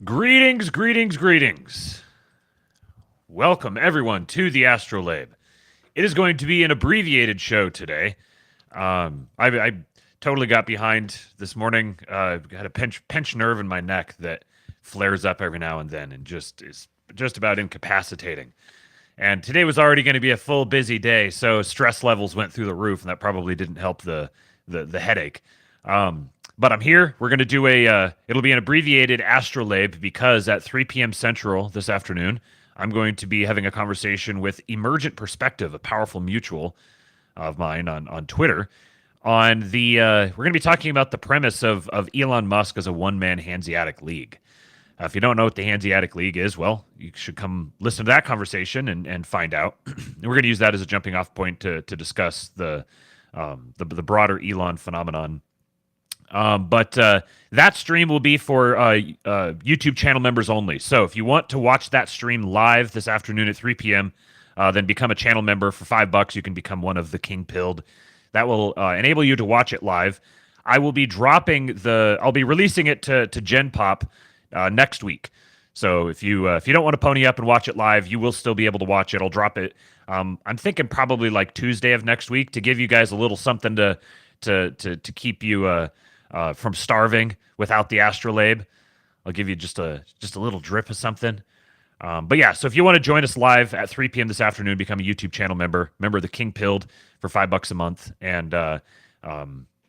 Greetings, greetings, greetings. Welcome, everyone, to the ASTROLABE. It is going to be an abbreviated show today. I totally got behind this morning. Had a pinch nerve in my neck that flares up every now and then and is just about incapacitating. And today was already going to be a full busy day, so stress levels went through the roof, and that probably didn't help the headache. But I'm here. We're going to do it'll be an abbreviated ASTROLABE because at 3 p.m. Central this afternoon, I'm going to be having a conversation with Emergent Perspective, a powerful mutual of mine on Twitter. We're going to be talking about the premise of Elon Musk as a one-man Hanseatic League. If you don't know what the Hanseatic League is, well, you should come listen to that conversation and find out. And we're going to use that as a jumping-off point to discuss the broader Elon phenomenon. But that stream will be for YouTube channel members only. So if you want to watch that stream live this afternoon at 3 p.m., then become a channel member for $5. You can become one of the King Pilled. That will enable you to watch it live. I will be I'll be releasing it to Gen Pop next week. So if you don't want to pony up and watch it live, you will still be able to watch it. I'll drop it. I'm thinking probably like Tuesday of next week to give you guys a little something to keep you from starving without the ASTROLABE. I'll give you just a little drip of something. But yeah, so if you want to join us live at 3 p.m. this afternoon, become a YouTube channel member of the King Pilled for $5 a month, and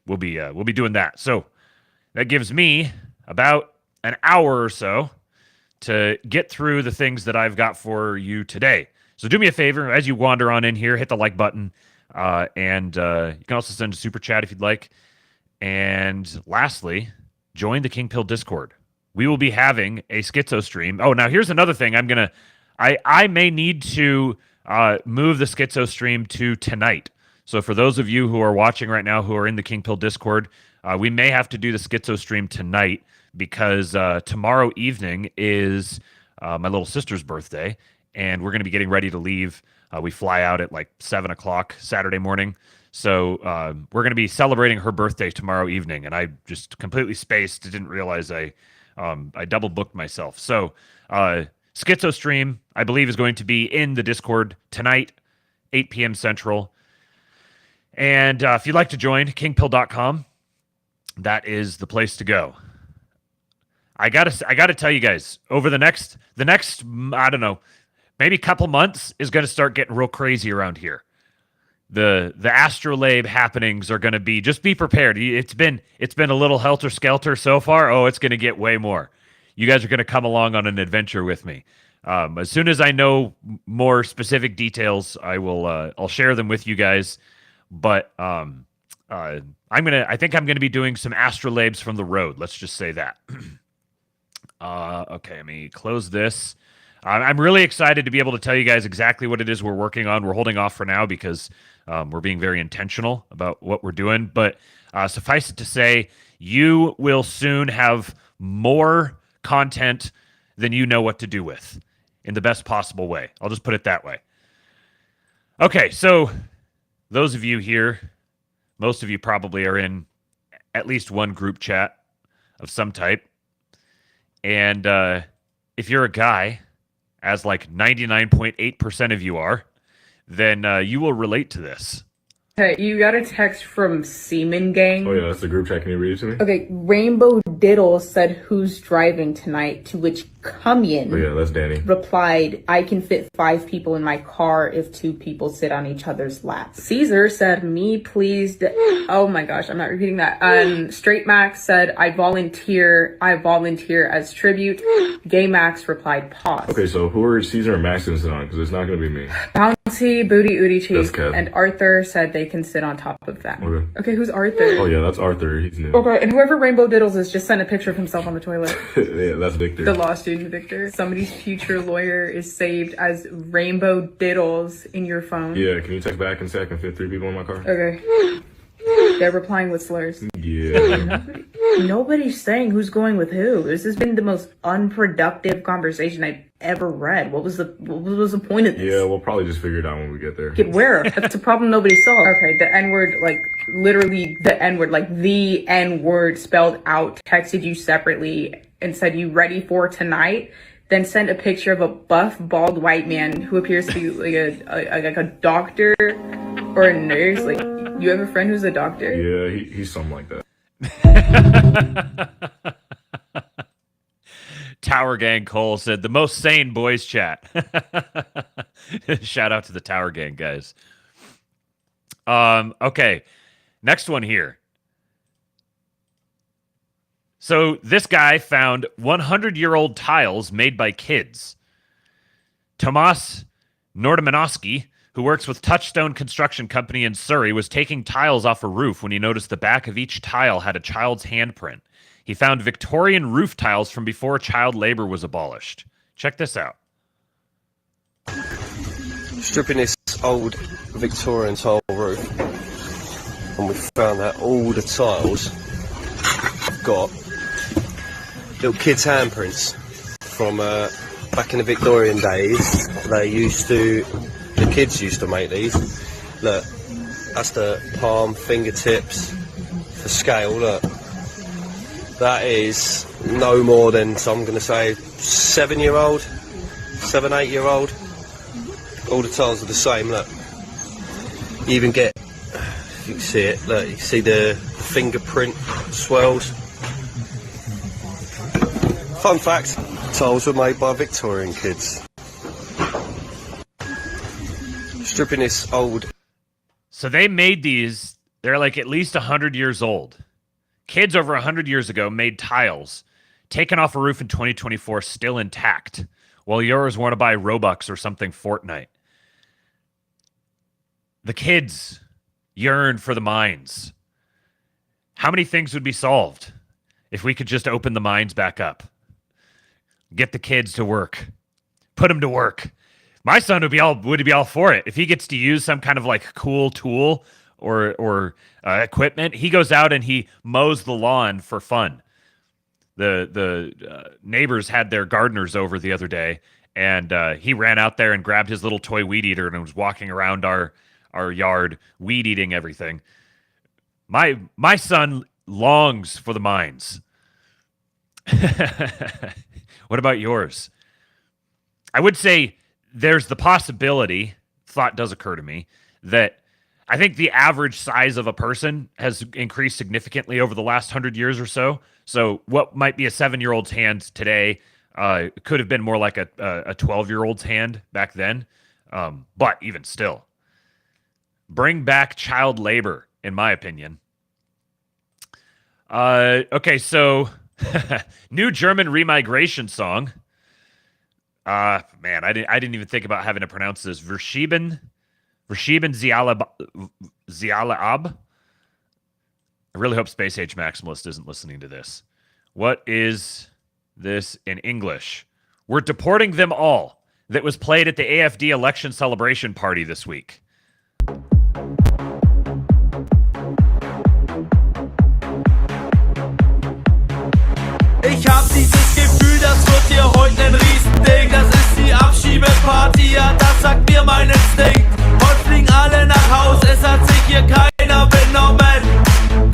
we'll be doing that. So that gives me about an hour or so to get through the things that I've got for you today. So do me a favor as you wander on in here, hit the like button, and you can also send a super chat if you'd like. And lastly, join the King Pill Discord. We will be having a schizo stream. Oh, now here's another thing. I may need to move the schizo stream to tonight. So for those of you who are watching right now who are in the King Pill Discord, we may have to do the schizo stream tonight because tomorrow evening is my little sister's birthday, and we're going to be getting ready to leave. We fly out at like 7 o'clock Saturday morning. So we're going to be celebrating her birthday tomorrow evening, and I just completely spaced. Didn't realize I double booked myself. So Schizo stream, I believe, is going to be in the Discord tonight, 8 p.m. Central. And if you'd like to join, kingpill.com, that is the place to go. I gotta tell you guys, over the next I don't know, maybe couple months is going to start getting real crazy around here. The ASTROLABE happenings are going to be, just be prepared. It's been a little helter-skelter so far. Oh, it's going to get way more. You guys are going to come along on an adventure with me. As soon as I know more specific details, I'll share them with you guys. But I think I'm gonna be doing some ASTROLABEs from the road. Let's just say that. Okay, let me close this. I'm really excited to be able to tell you guys exactly what it is we're working on. We're holding off for now because we're being very intentional about what we're doing. But suffice it to say, you will soon have more content than you know what to do with in the best possible way. I'll just put it that way. Okay, so those of you here, most of you probably are in at least one group chat of some type. And if you're a guy, as like 99.8% of you are, then you will relate to this. Hey, you got a text from Seaman Gang. Oh yeah, that's the group chat. Can you read it to me? Okay, Rainbow Diddle said, "Who's driving tonight?" To which Cummian Oh yeah, that's Danny. replied, "I can fit 5 people in my car if 2 people sit on each other's laps." Caesar said, "Me please." Oh my gosh, I'm not repeating that. Straight Max said, I volunteer as tribute." Gay Max replied, "Pause." Okay, so who are Caesar and Max gonna sit on? Because it's not gonna be me. Bouncy Booty Ooty That's Cheek Kev. and Arthur said they can sit on top of that. Okay. Who's Arthur? Oh yeah, that's Arthur. He's new. Okay, and whoever Rainbow Diddles is just sent a picture of himself on the toilet. Yeah, that's Victor. The law student Victor. Somebody's future lawyer is saved as Rainbow Diddles in your phone. Yeah, can you text back and say I can fit 3 people in my car? Okay. They're replying with slurs. Yeah. Nobody's saying who's going with who. This has been the most unproductive conversation I've ever read. What was the point of this? Yeah, we'll probably just figure it out when we get there. Get where? That's a problem nobody saw. Okay, the N-word, like, literally the N-word, like, the N-word spelled out, texted you separately and said, "You ready for tonight?" Then sent a picture of a buff, bald white man who appears to be like a doctor or a nurse. Like, you have a friend who's a doctor? Yeah, he's something like that. Tower Gang Cole said, the most sane boys chat. Shout out to the Tower Gang guys. Okay, next one here. So this guy found 100-year-old tiles made by kids. Tomas Nordomanowski, who works with Touchstone Construction Company in Surrey, was taking tiles off a roof when he noticed the back of each tile had a child's handprint. He found Victorian roof tiles from before child labor was abolished. Check this out. Stripping this old Victorian tile roof, and we found that all the tiles have got little kids' handprints from back in the Victorian days. The kids used to make these. Look, that's the palm, fingertips, the scale, look. That is no more than, so I'm going to say, 7-year-old, 8-year-old. All the tiles are the same, look. You even get, if you can see it, look, you can see the fingerprint swirls. Fun fact, tiles were made by Victorian kids. Stripping this old... So they made these, they're like at least 100 years old. Kids over 100 years ago made tiles, taken off a roof in 2024, still intact, while yours want to buy Robux or something Fortnite. The kids yearn for the mines. How many things would be solved if we could just open the mines back up? Get the kids to work. Put them to work. My son would be all for it. If he gets to use some kind of like cool tool or equipment, he goes out and he mows the lawn for fun. The neighbors had their gardeners over the other day, and he ran out there and grabbed his little toy weed eater and was walking around our yard weed eating everything. My son longs for the mines. What about yours? I would say there's the possibility, thought does occur to me, that I think the average size of a person has increased significantly over the last 100 years or so. So what might be a 7-year-old's hand today could have been more like a 12-year-old's hand back then. But even still, bring back child labor, in my opinion. Okay, so new German remigration song. Man, I didn't even think about having to pronounce this. Verschieben Ziala Ab. I really hope Space Age Maximalist isn't listening to this. What is this in English? We're deporting them all. That was played at the AfD election celebration party this week. Ich hab dieses Gefühl, das wird hier heute ein Riesending. Das ist die Abschiebeparty, ja, das sagt mir mein Instinkt. Heute fliegen alle nach Haus, es hat sich hier keiner benommen.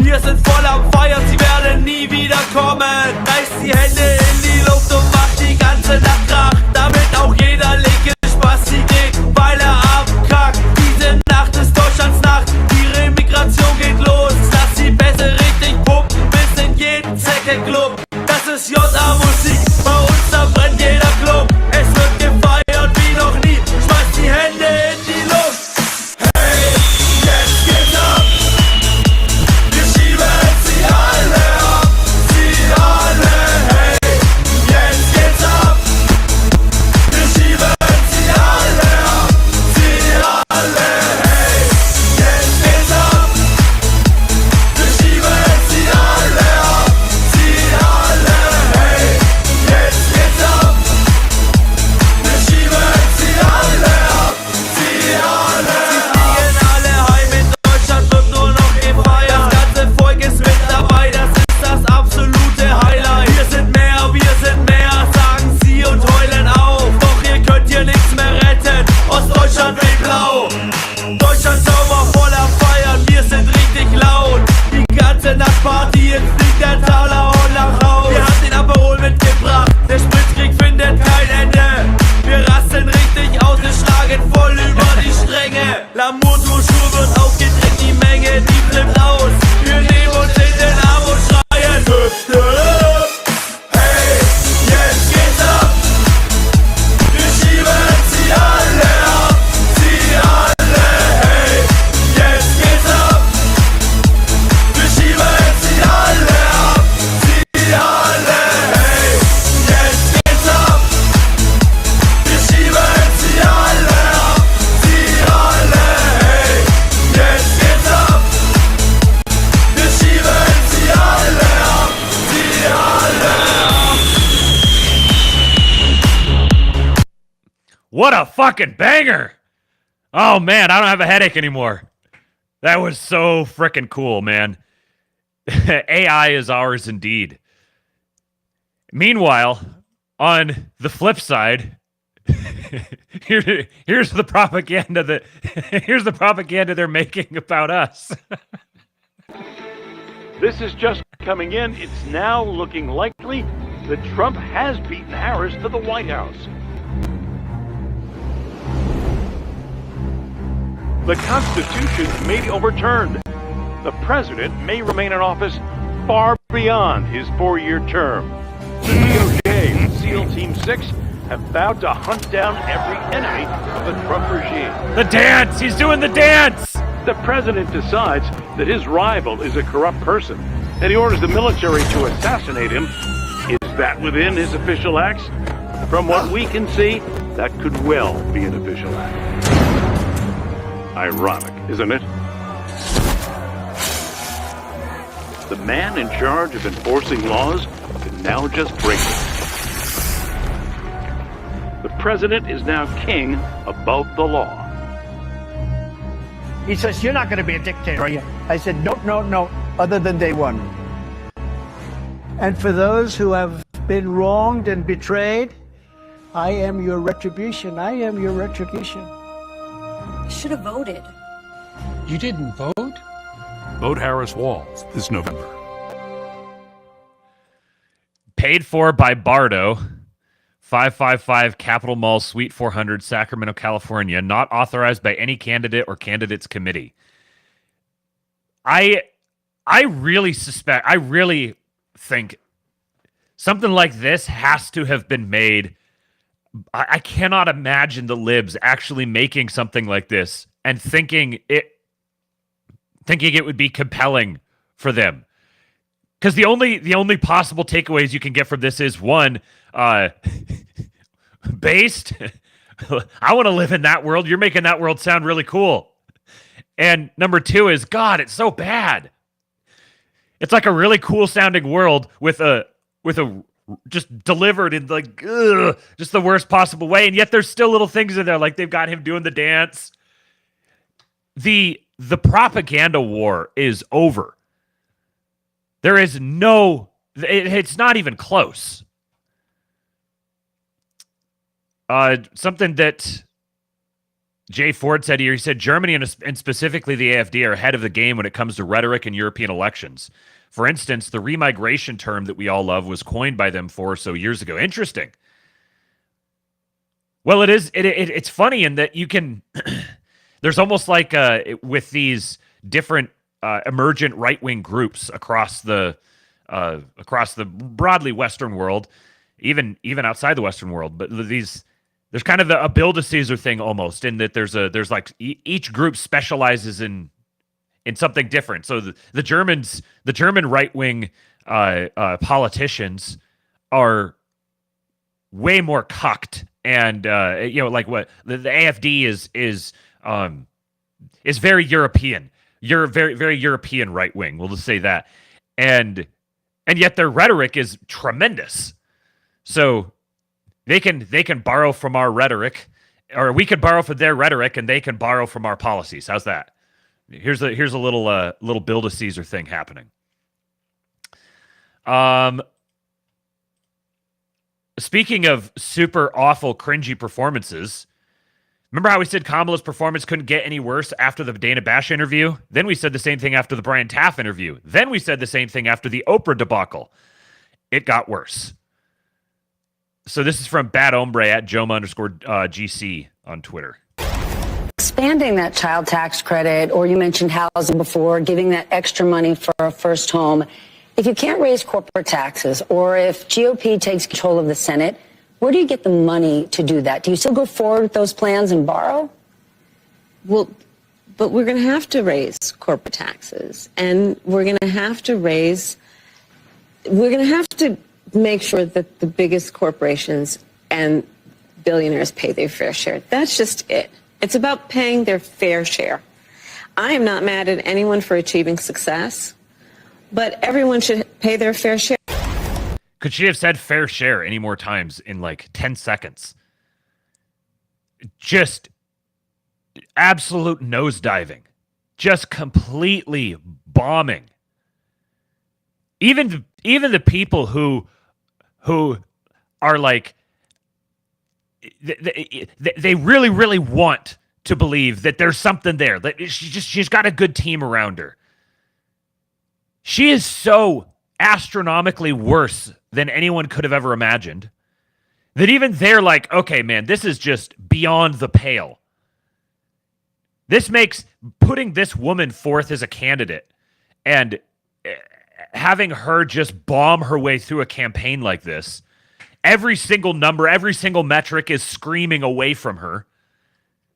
Wir sind voll am Feiern, sie werden nie wiederkommen. Reißt die Hände in die Luft und macht die ganze Nacht Krach, damit auch jeder linke Spasti geht, weil er abkackt. Diese Nacht ist Deutschlands Nacht, die Remigration geht los. Lass die Bässe richtig pumpen, bis in jeden Zeckenclub. Das ist JA-Musik, bei uns da brennt jeder Club. Es wird gefeiert wie noch nie, schmeißt die Hände in die Luft. Hey, jetzt geht's ab, wir schieben sie What a fucking banger! Oh man, I don't have a headache anymore. That was so freaking cool, man. AI is ours indeed. Meanwhile, on the flip side, here's the propaganda here's the propaganda they're making about us. This is just coming in. It's now looking likely that Trump has beaten Harris to the White House. The Constitution may be overturned. The president may remain in office far beyond his 4-year term. The DOJ and SEAL Team 6 have vowed to hunt down every enemy of the Trump regime. The dance! He's doing the dance! The president decides that his rival is a corrupt person, and he orders the military to assassinate him. Is that within his official acts? From what we can see, that could well be an official act. Ironic, isn't it? The man in charge of enforcing laws can now just break them. The president is now king above the law. He says, you're not going to be a dictator, are you? I said, no, other than day one. And for those who have been wronged and betrayed, I am your retribution. I am your retribution. Should have voted. You didn't vote? Vote Harris Walls this November. Paid for by Bardo, 555 Capitol Mall, Suite 400, Sacramento, California. Not authorized by any candidate or candidates committee. I really think something like this has to have been made. I cannot imagine the libs actually making something like this and thinking it would be compelling for them. Because the only possible takeaways you can get from this is, one, based. I want to live in that world. You're making that world sound really cool. And number two is, God, it's so bad. It's like a really cool sounding world with a just delivered in like just the worst possible way, and yet there's still little things in there, like they've got him doing the dance. The propaganda war is over. There is it's not even close. Something that Jay Ford said here, he said Germany and specifically the AfD are ahead of the game when it comes to rhetoric in European elections. For instance, the remigration term that we all love was coined by them 4 or so years ago. Interesting. Well, it's funny in that you can, there's almost like with these different emergent right-wing groups across the broadly Western world, even outside the Western world, but there's kind of a Build-A-Caesar thing almost, in that there's like each group specializes in something different. So the German right-wing politicians are way more cucked, and like what the AfD is very European. You're very, very European right-wing. We'll just say that, and yet their rhetoric is tremendous. So they can borrow from our rhetoric, or we could borrow from their rhetoric, and they can borrow from our policies. How's that? Here's a little Build-A-Caesar thing happening. Speaking of super awful, cringy performances, remember how we said Kamala's performance couldn't get any worse after the Dana Bash interview? Then we said the same thing after the Brian Taff interview. Then we said the same thing after the Oprah debacle. It got worse. So this is from Bad Hombre at Joma_GC on Twitter. Expanding that child tax credit, or you mentioned housing before, giving that extra money for a first home. If you can't raise corporate taxes, or if GOP takes control of the Senate, where do you get the money to do that? Do you still go forward with those plans and borrow? Well, but we're going to have to raise corporate taxes, and we're going to have to make sure that the biggest corporations and billionaires pay their fair share. That's just it. It's about paying their fair share. I am not mad at anyone for achieving success, but everyone should pay their fair share. Could she have said fair share any more times in like 10 seconds? just absolute nosediving, just completely bombing. Even the people who are like, they really want to believe that there's something there, that she's got a good team around her. She is so astronomically worse than anyone could have ever imagined that even they're like, okay, man, this is just beyond the pale. This makes putting this woman forth as a candidate and having her just bomb her way through a campaign like this. Every single number, every single metric is screaming away from her.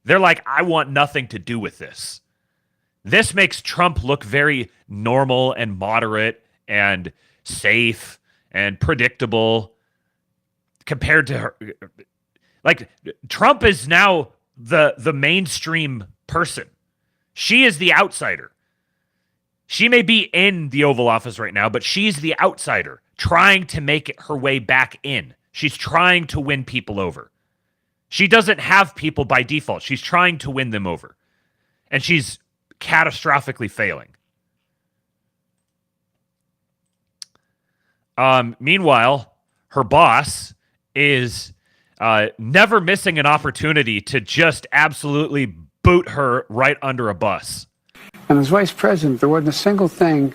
They're like, I want nothing to do with this. This makes Trump look very normal and moderate and safe and predictable compared to her. Like, Trump is now the mainstream person. She is the outsider. She may be in the Oval Office right now, but she's the outsider trying to make her way back in. She's trying to win people over. She doesn't have people by default. She's trying to win them over. And she's catastrophically failing. Meanwhile, her boss is never missing an opportunity to just absolutely boot her right under a bus. And as vice president, there wasn't a single thing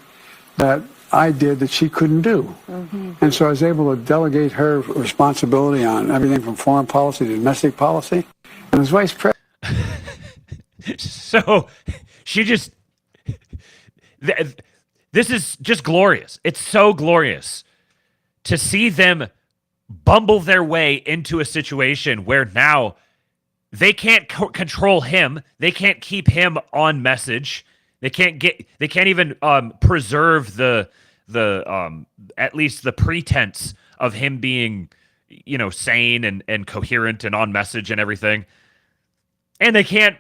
that I did that she couldn't do. Mm-hmm. And so I was able to delegate her responsibility on everything from foreign policy to domestic policy. And as vice president... So she just... This is just glorious. It's so glorious to see them bumble their way into a situation where now they can't control him. They can't keep him on message. They can't even preserve the at least the pretense of him being, sane and coherent and on message and everything. And they can't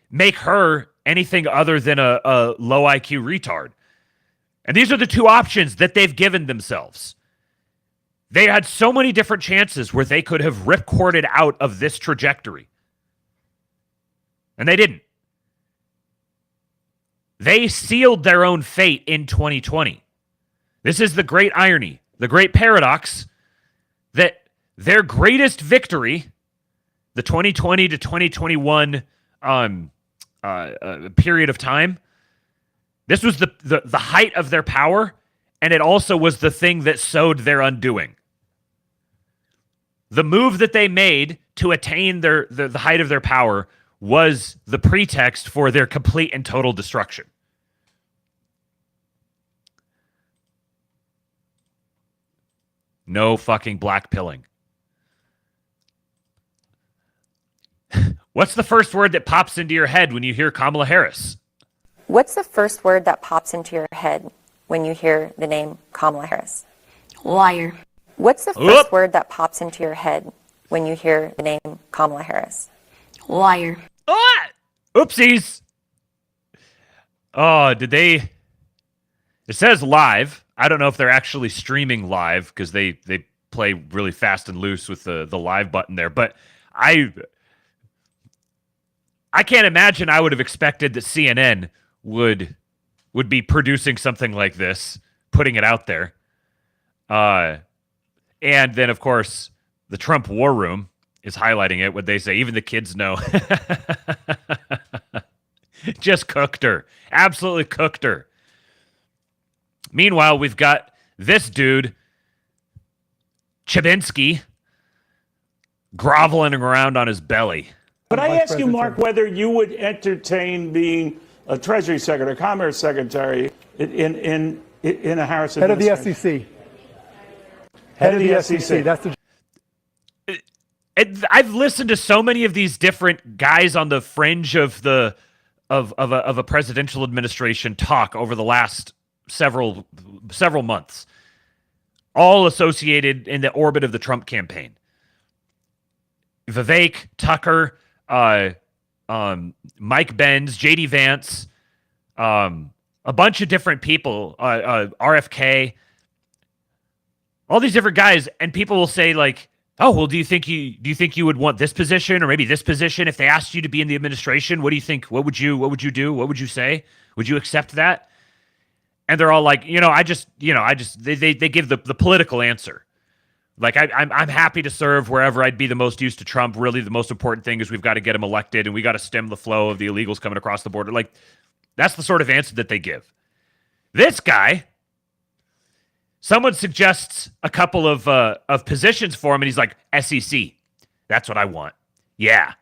make her anything other than a low IQ retard. And these are the two options that they've given themselves. They had so many different chances where they could have ripcorded out of this trajectory. And they didn't. They sealed their own fate in 2020. This is the great irony, the great paradox, that their greatest victory, the 2020 to 2021 period of time, this was the height of their power, and it also was the thing that sowed their undoing. The move that they made to attain the height of their power was the pretext for their complete and total destruction. No fucking black pilling. What's the first word that pops into your head when you hear Kamala Harris? What's the first word that pops into your head when you hear the name Kamala Harris? Liar. What's the first word that pops into your head when you hear the name Kamala Harris? Liar. Ah! Oopsies. Oh, did they... It says live. I don't know if they're actually streaming live because they play really fast and loose with the live button there. But I can't imagine I would have expected that CNN would be producing something like this, putting it out there. And then, of course, the Trump War Room is highlighting it. What they say, even the kids know. Just cooked her. Absolutely cooked her. Meanwhile, we've got this dude, Chabinsky, groveling around on his belly. But I ask you, Mark, whether you would entertain being a Treasury Secretary, Commerce Secretary in a Harris administration. Head of the SEC. Head of the SEC. That's the... I've listened to so many of these different guys on the fringe of a presidential administration talk over the last several months, all associated in the orbit of the Trump campaign. Vivek, Tucker, Mike Benz, JD Vance, a bunch of different people, RFK, all these different guys, and people will say, like, oh, well, do you think you would want this position or maybe this position if they asked you to be in the administration? What do you think? What would you do? What would you say? Would you accept that? And they're all like, they give the political answer. Like, I'm happy to serve wherever I'd be the most used to Trump. Really, the most important thing is we've got to get him elected and we got to stem the flow of the illegals coming across the border. Like, that's the sort of answer that they give. This guy, someone suggests a couple of positions for him, and he's like, SEC. That's what I want. Yeah.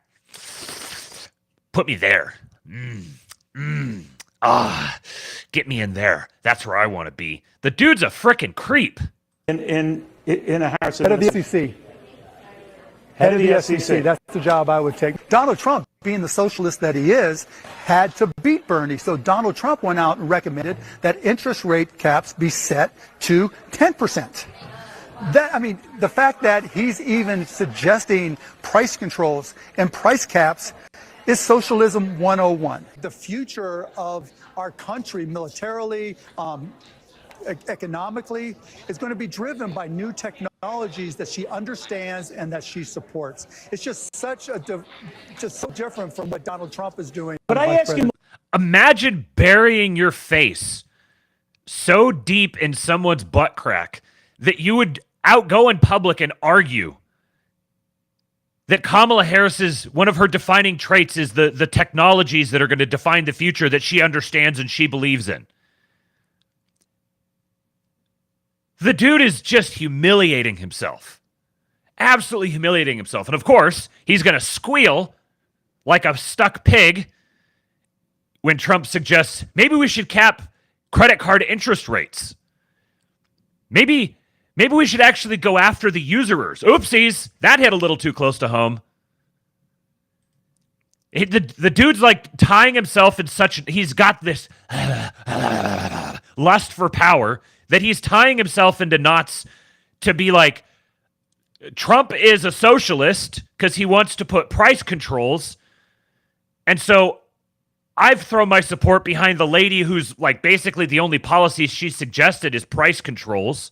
Put me there. Get me in there. That's where I want to be. The dude's a frickin' creep. In a Harris Head of the SEC. Head of the SEC. That's the job I would take. Donald Trump, being the socialist that he is, had to beat Bernie. So Donald Trump went out and recommended that interest rate caps be set to 10%. The fact that he's even suggesting price controls and price caps is socialism 101. The future of our country militarily, economically, is going to be driven by new technologies that she understands and that she supports. It's just so different from what Donald Trump is doing. But I ask you, imagine burying your face so deep in someone's butt crack that you would go in public and argue that Kamala Harris's one of her defining traits is the technologies that are going to define the future that she understands and she believes in. The dude is just humiliating himself. Absolutely humiliating himself. And of course, he's going to squeal like a stuck pig when Trump suggests maybe we should cap credit card interest rates. Maybe we should actually go after the usurers. Oopsies, that hit a little too close to home. The dude's like tying himself in he's got this lust for power that he's tying himself into knots to be like, Trump is a socialist because he wants to put price controls. And so I've thrown my support behind the lady who's like basically the only policy she suggested is price controls.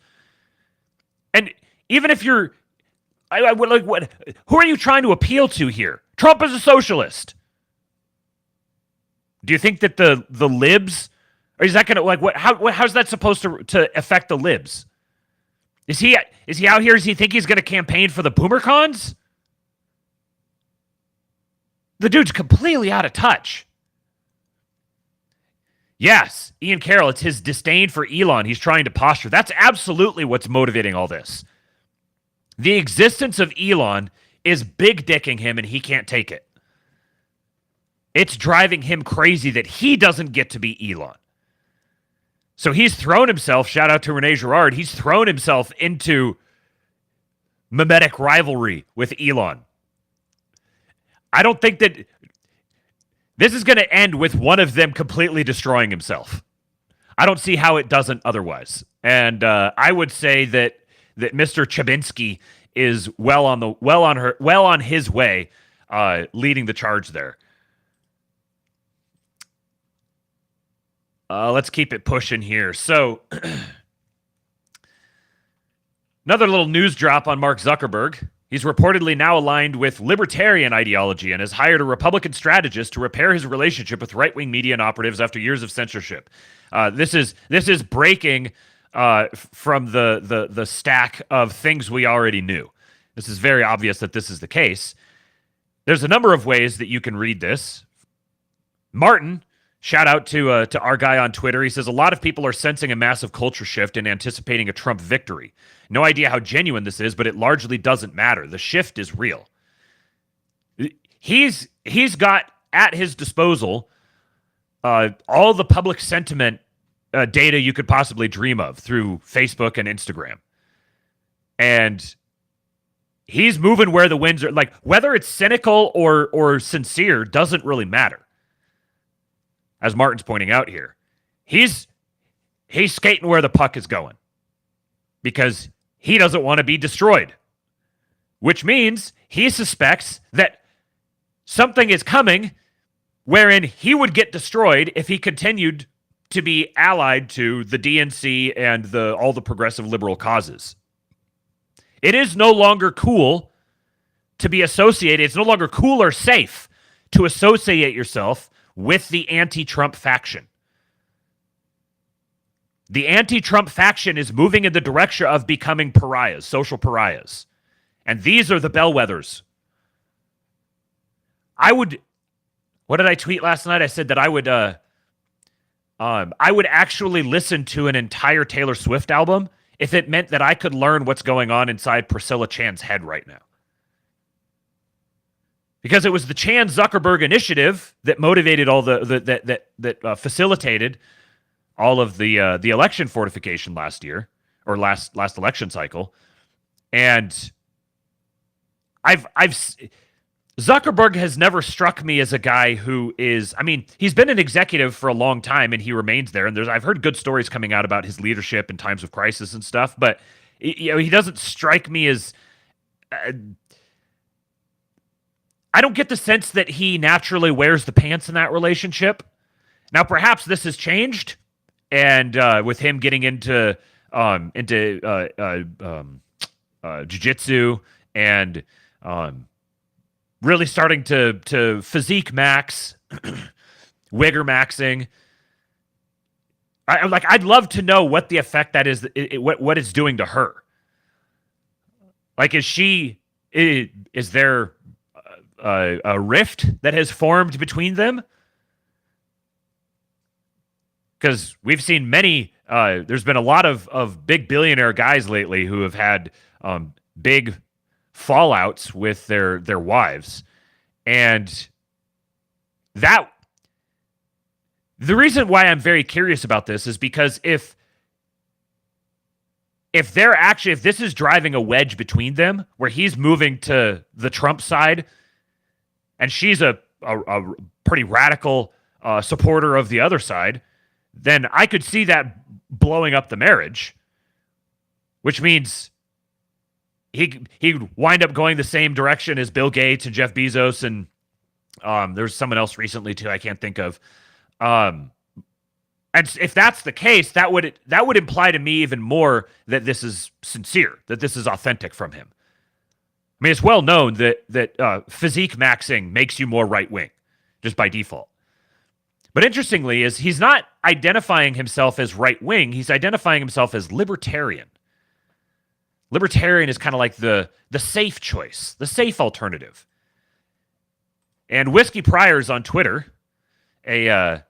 And even if you're, who are you trying to appeal to here? Trump is a socialist. Do you think that the libs, or is that going to how's that supposed to affect the libs? Is he out here? Does he think he's going to campaign for the boomercons? The dude's completely out of touch. Yes, Ian Carroll, it's his disdain for Elon. He's trying to posture. That's absolutely what's motivating all this. The existence of Elon is big dicking him and he can't take it. It's driving him crazy that he doesn't get to be Elon. So he's thrown himself, shout out to Rene Girard, he's thrown himself into mimetic rivalry with Elon. I don't think that this is going to end with one of them completely destroying himself. I don't see how it doesn't otherwise. And I would say that Mr. Chabinsky is well on his way, leading the charge there. Let's keep it pushing here. So, another little news drop on Mark Zuckerberg. He's reportedly now aligned with libertarian ideology and has hired a Republican strategist to repair his relationship with right-wing media and operatives after years of censorship. This is breaking from the stack of things we already knew. This is very obvious that this is the case. There's a number of ways that you can read this. Martin, shout out to our guy on Twitter. He says, a lot of people are sensing a massive culture shift and anticipating a Trump victory. No idea how genuine this is, but it largely doesn't matter. The shift is real. He's got at his disposal all the public sentiment data you could possibly dream of through Facebook and Instagram. And he's moving where the winds are. Like, whether it's cynical or sincere doesn't really matter. As Martin's pointing out here, he's skating where the puck is going because he doesn't want to be destroyed, which means he suspects that something is coming wherein he would get destroyed if he continued to be allied to the DNC and all the progressive liberal causes. It is no longer cool to be associated. It's no longer cool or safe to associate yourself with the anti-Trump faction. The anti-Trump faction is moving in the direction of becoming pariahs, social pariahs. And these are the bellwethers. What did I tweet last night? I said that I would actually listen to an entire Taylor Swift album if it meant that I could learn what's going on inside Priscilla Chan's head right now. Because it was the Chan Zuckerberg initiative that motivated all that facilitated all of the election fortification last year, or last election cycle. And Zuckerberg has never struck me as a guy who is, I mean, he's been an executive for a long time and he remains there. And I've heard good stories coming out about his leadership in times of crisis and stuff, but he doesn't strike me as, I don't get the sense that he naturally wears the pants in that relationship. Now, perhaps this has changed, and with him getting into jiu-jitsu and really starting to physique max, wigger maxing. I'd love to know what the effect that is, what it's doing to her. Like, is there a rift that has formed between them? Because we've seen many, there's been a lot of big billionaire guys lately who have had big fallouts with their wives. And the reason why I'm very curious about this is because if this is driving a wedge between them, where he's moving to the Trump side and she's a pretty radical supporter of the other side, then I could see that blowing up the marriage, which means he'd wind up going the same direction as Bill Gates and Jeff Bezos, and there's someone else recently too I can't think of. And if that's the case, that would imply to me even more that this is sincere, that this is authentic from him. I mean, it's well known that physique maxing makes you more right wing, just by default. But interestingly, is he's not identifying himself as right wing; he's identifying himself as libertarian. Libertarian is kind of like the safe choice, the safe alternative. And Whiskey Pryor's on Twitter, a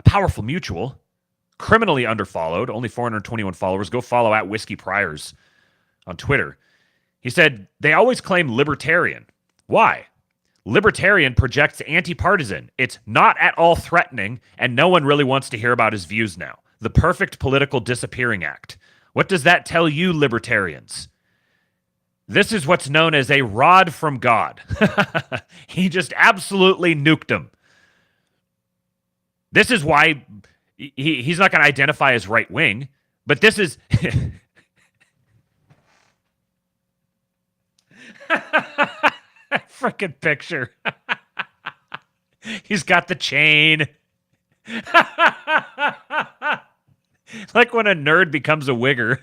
powerful mutual, criminally underfollowed, only 421 followers. Go follow at Whiskey Pryor's on Twitter. He said, they always claim libertarian. Why? Libertarian projects anti-partisan. It's not at all threatening, and no one really wants to hear about his views now. The perfect political disappearing act. What does that tell you, libertarians? This is what's known as a rod from God. He just absolutely nuked him. This is why he's not going to identify as right wing, but this is... Freaking picture. He's got the chain. Like when a nerd becomes a wigger.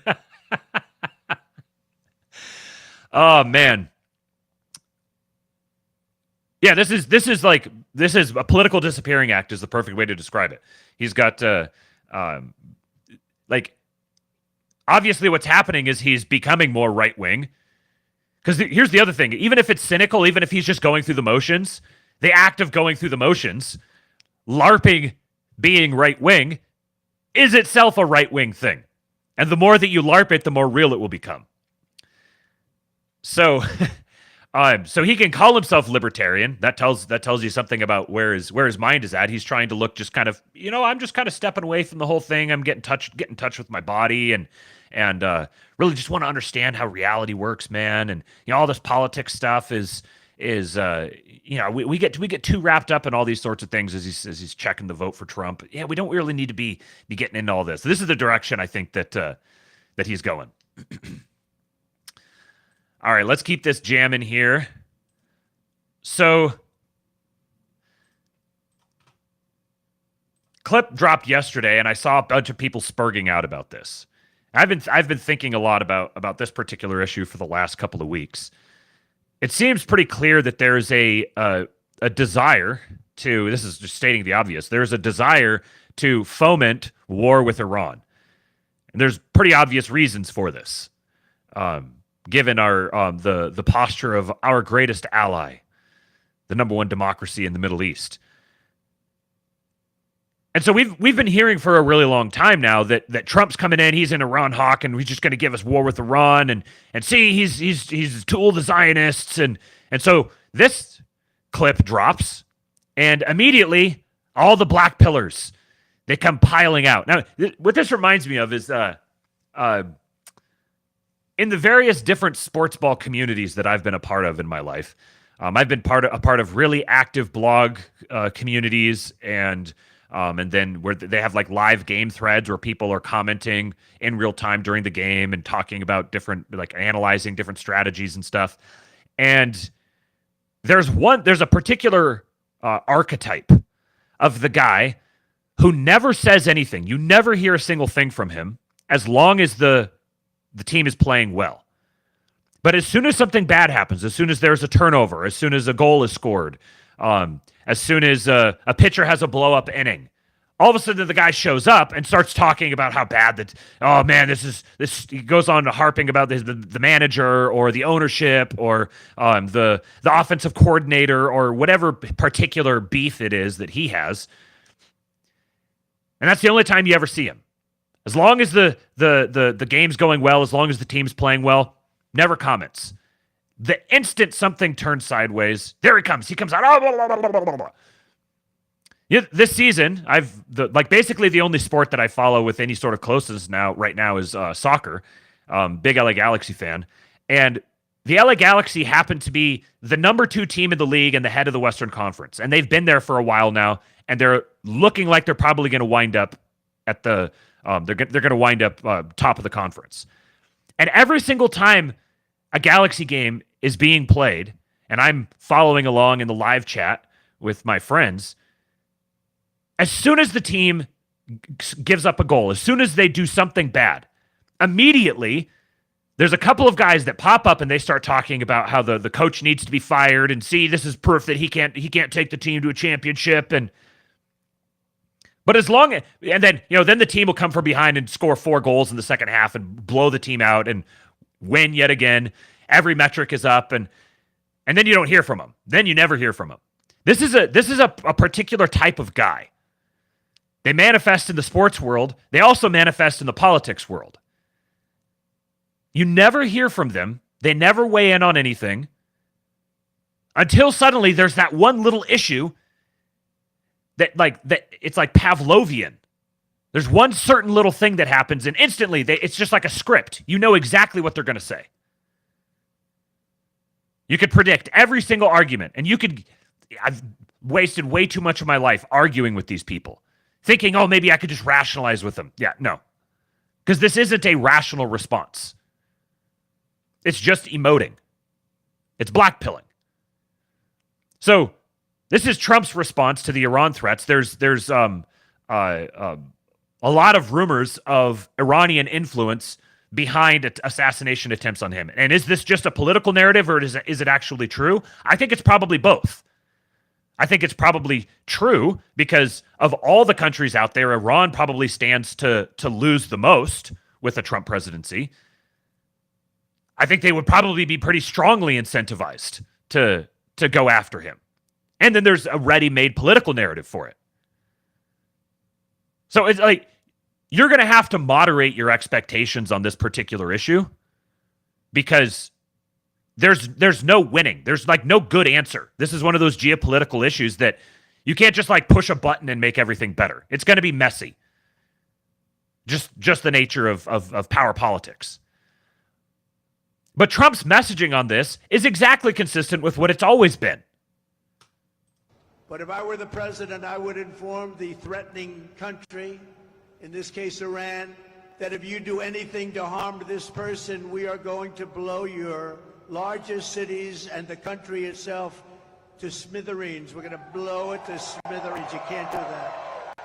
Oh man. Yeah, this is a political disappearing act is the perfect way to describe it. He's got obviously what's happening is he's becoming more right wing. Because here's the other thing. Even if it's cynical, even if he's just going through the motions, the act of going through the motions, LARPing being right-wing, is itself a right-wing thing. And the more that you LARP it, the more real it will become. So so he can call himself libertarian. That tells you something about where his mind is at. He's trying to look just kind of, I'm just kind of stepping away from the whole thing. I'm getting in touch with my body and really just want to understand how reality works, man. And all this politics stuff is we get too wrapped up in all these sorts of things as he's checking the vote for Trump. Yeah, we don't really need to be getting into all this. This is the direction I think that he's going. All right, let's keep this jamming here. So, clip dropped yesterday, and I saw a bunch of people spurging out about this. I've been thinking a lot about this particular issue for the last couple of weeks. It seems pretty clear that there's a desire to, this is just stating the obvious, there's a desire to foment war with Iran. And there's pretty obvious reasons for this, given our the posture of our greatest ally, the number one democracy in the Middle East. And so we've been hearing for a really long time now that Trump's coming in, he's an Iran hawk, and he's just going to give us war with Iran, and see, he's a tool of the Zionists, and so this clip drops, and immediately all the black pillars, they come piling out. Now, what this reminds me of is in the various different sports ball communities that I've been a part of in my life, I've been a part of really active blog communities, and then where they have like live game threads where people are commenting in real time during the game and talking about different, like analyzing different strategies and stuff. And there's a particular archetype of the guy who never says anything. You never hear a single thing from him as long as the team is playing well. But as soon as something bad happens, as soon as there's a turnover, as soon as a goal is scored, as soon as a pitcher has a blow-up inning, all of a sudden the guy shows up and starts talking about how bad that, oh man, this. He goes on to harping about the manager or the ownership or the offensive coordinator or whatever particular beef it is that he has. And that's the only time you ever see him. As long as the game's going well, as long as the team's playing well, never comments. The instant something turns sideways, there he comes. He comes out. Oh, blah, blah, blah, blah, blah. Yeah, this season, basically the only sport that I follow with any sort of closeness right now is soccer. Big LA Galaxy fan. And the LA Galaxy happen to be the number 2 team in the league and the head of the Western Conference. And they've been there for a while now, and they're looking like they're probably going to wind up at the they're going to wind up top of the conference. And every single time a Galaxy game is being played, and I'm following along in the live chat with my friends, as soon as the team gives up a goal, as soon as they do something bad, immediately there's a couple of guys that pop up and they start talking about how the coach needs to be fired, and see, this is proof that he can't take the team to a championship. But as long as, and then the team will come from behind and score 4 goals in the second half and blow the team out and win yet again. Every metric is up, and then you don't hear from them. Then you never hear from them. This is a particular type of guy. They manifest in the sports world. They also manifest in the politics world. You never hear from them. They never weigh in on anything until suddenly there's that one little issue that it's like Pavlovian. There's one certain little thing that happens, and instantly it's just like a script. You know exactly what they're going to say. You could predict every single argument, and I've wasted way too much of my life arguing with these people, thinking, oh, maybe I could just rationalize with them. Yeah, no. Because this isn't a rational response. It's just emoting. It's blackpilling. So this is Trump's response to the Iran threats. There's a lot of rumors of Iranian influence behind assassination attempts on him. And is this just a political narrative, or is it actually true? I think it's probably both. I think it's probably true because of all the countries out there, Iran probably stands to lose the most with a Trump presidency. I think they would probably be pretty strongly incentivized to go after him. And then there's a ready-made political narrative for it. So it's like, you're going to have to moderate your expectations on this particular issue because there's no winning. There's like no good answer. This is one of those geopolitical issues that you can't just like push a button and make everything better. It's going to be messy. Just the nature of power politics. But Trump's messaging on this is exactly consistent with what it's always been. But if I were the president, I would inform the threatening country, in this case Iran, that if you do anything to harm this person, we are going to blow your largest cities and the country itself to smithereens. We're going to blow it to smithereens. You can't do that.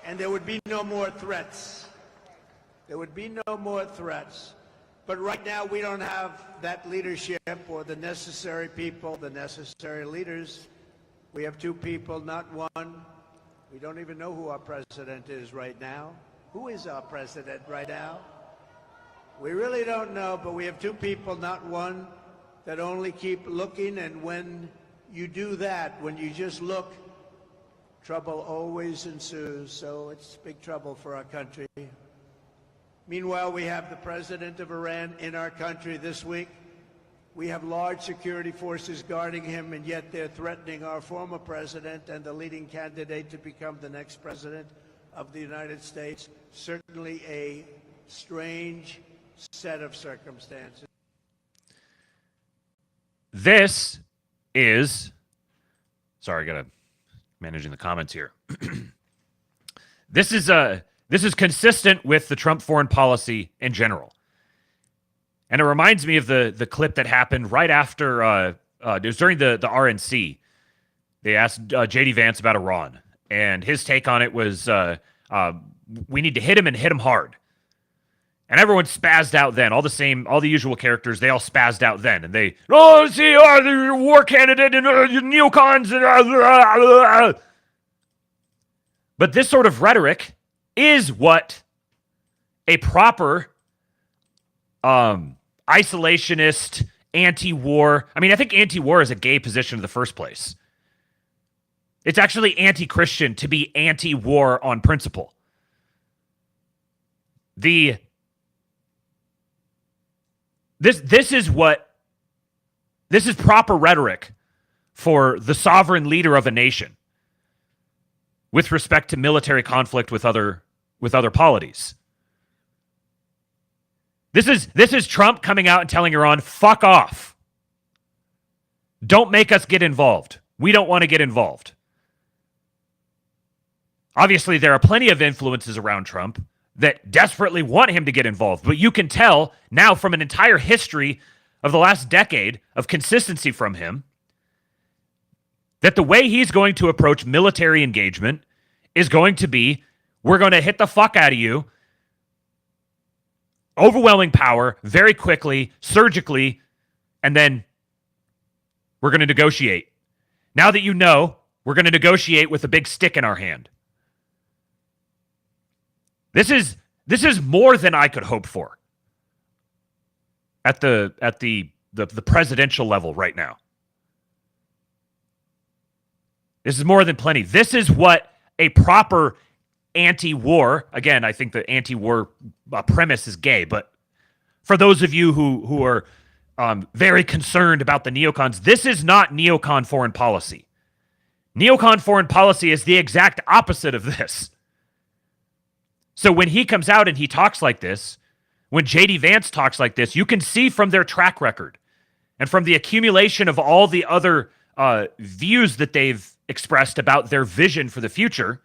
And there would be no more threats. There would be no more threats. But right now, we don't have that leadership or the necessary people, the necessary leaders. We have two people, not one. We don't even know who our president is right now. Who is our president right now? We really don't know, but we have two people, not one, that only keep looking. And when you do that, when you just look, trouble always ensues. So it's big trouble for our country. Meanwhile, we have the president of Iran in our country this week. We have large security forces guarding him, and yet they're threatening our former president and the leading candidate to become the next president of the United States. Certainly a strange set of circumstances. This is... Sorry, I gotta managing the comments here. This is consistent with the Trump foreign policy in general. And it reminds me of the clip that happened right after, it was during the RNC. They asked J.D. Vance about Iran, and his take on it was, we need to hit him and hit him hard. And everyone spazzed out then. All the usual characters, they all spazzed out then. And they, the war candidate and neocons. And, But this sort of rhetoric is what a proper isolationist, anti-war... I mean, I think anti-war is a gay position in the first place. It's actually anti-Christian to be anti-war on principle. This is proper rhetoric for the sovereign leader of a nation with respect to military conflict with other polities. This is Trump coming out and telling Iran, fuck off. Don't make us get involved. We don't want to get involved. Obviously, there are plenty of influences around Trump that desperately want him to get involved, but you can tell now from an entire history of the last decade of consistency from him that the way he's going to approach military engagement is going to be, we're going to hit the fuck out of you, overwhelming power, very quickly, surgically, and then we're going to negotiate. Now that you know, we're going to negotiate with a big stick in our hand. This is more than I could hope for at the presidential level right now. This is more than plenty. This is what a proper anti-war, again, I think the anti-war premise is gay, but for those of you who are very concerned about the neocons, this is not neocon foreign policy. Neocon foreign policy is the exact opposite of this. So when he comes out and he talks like this, when J.D. Vance talks like this, you can see from their track record and from the accumulation of all the other views that they've expressed about their vision for the future,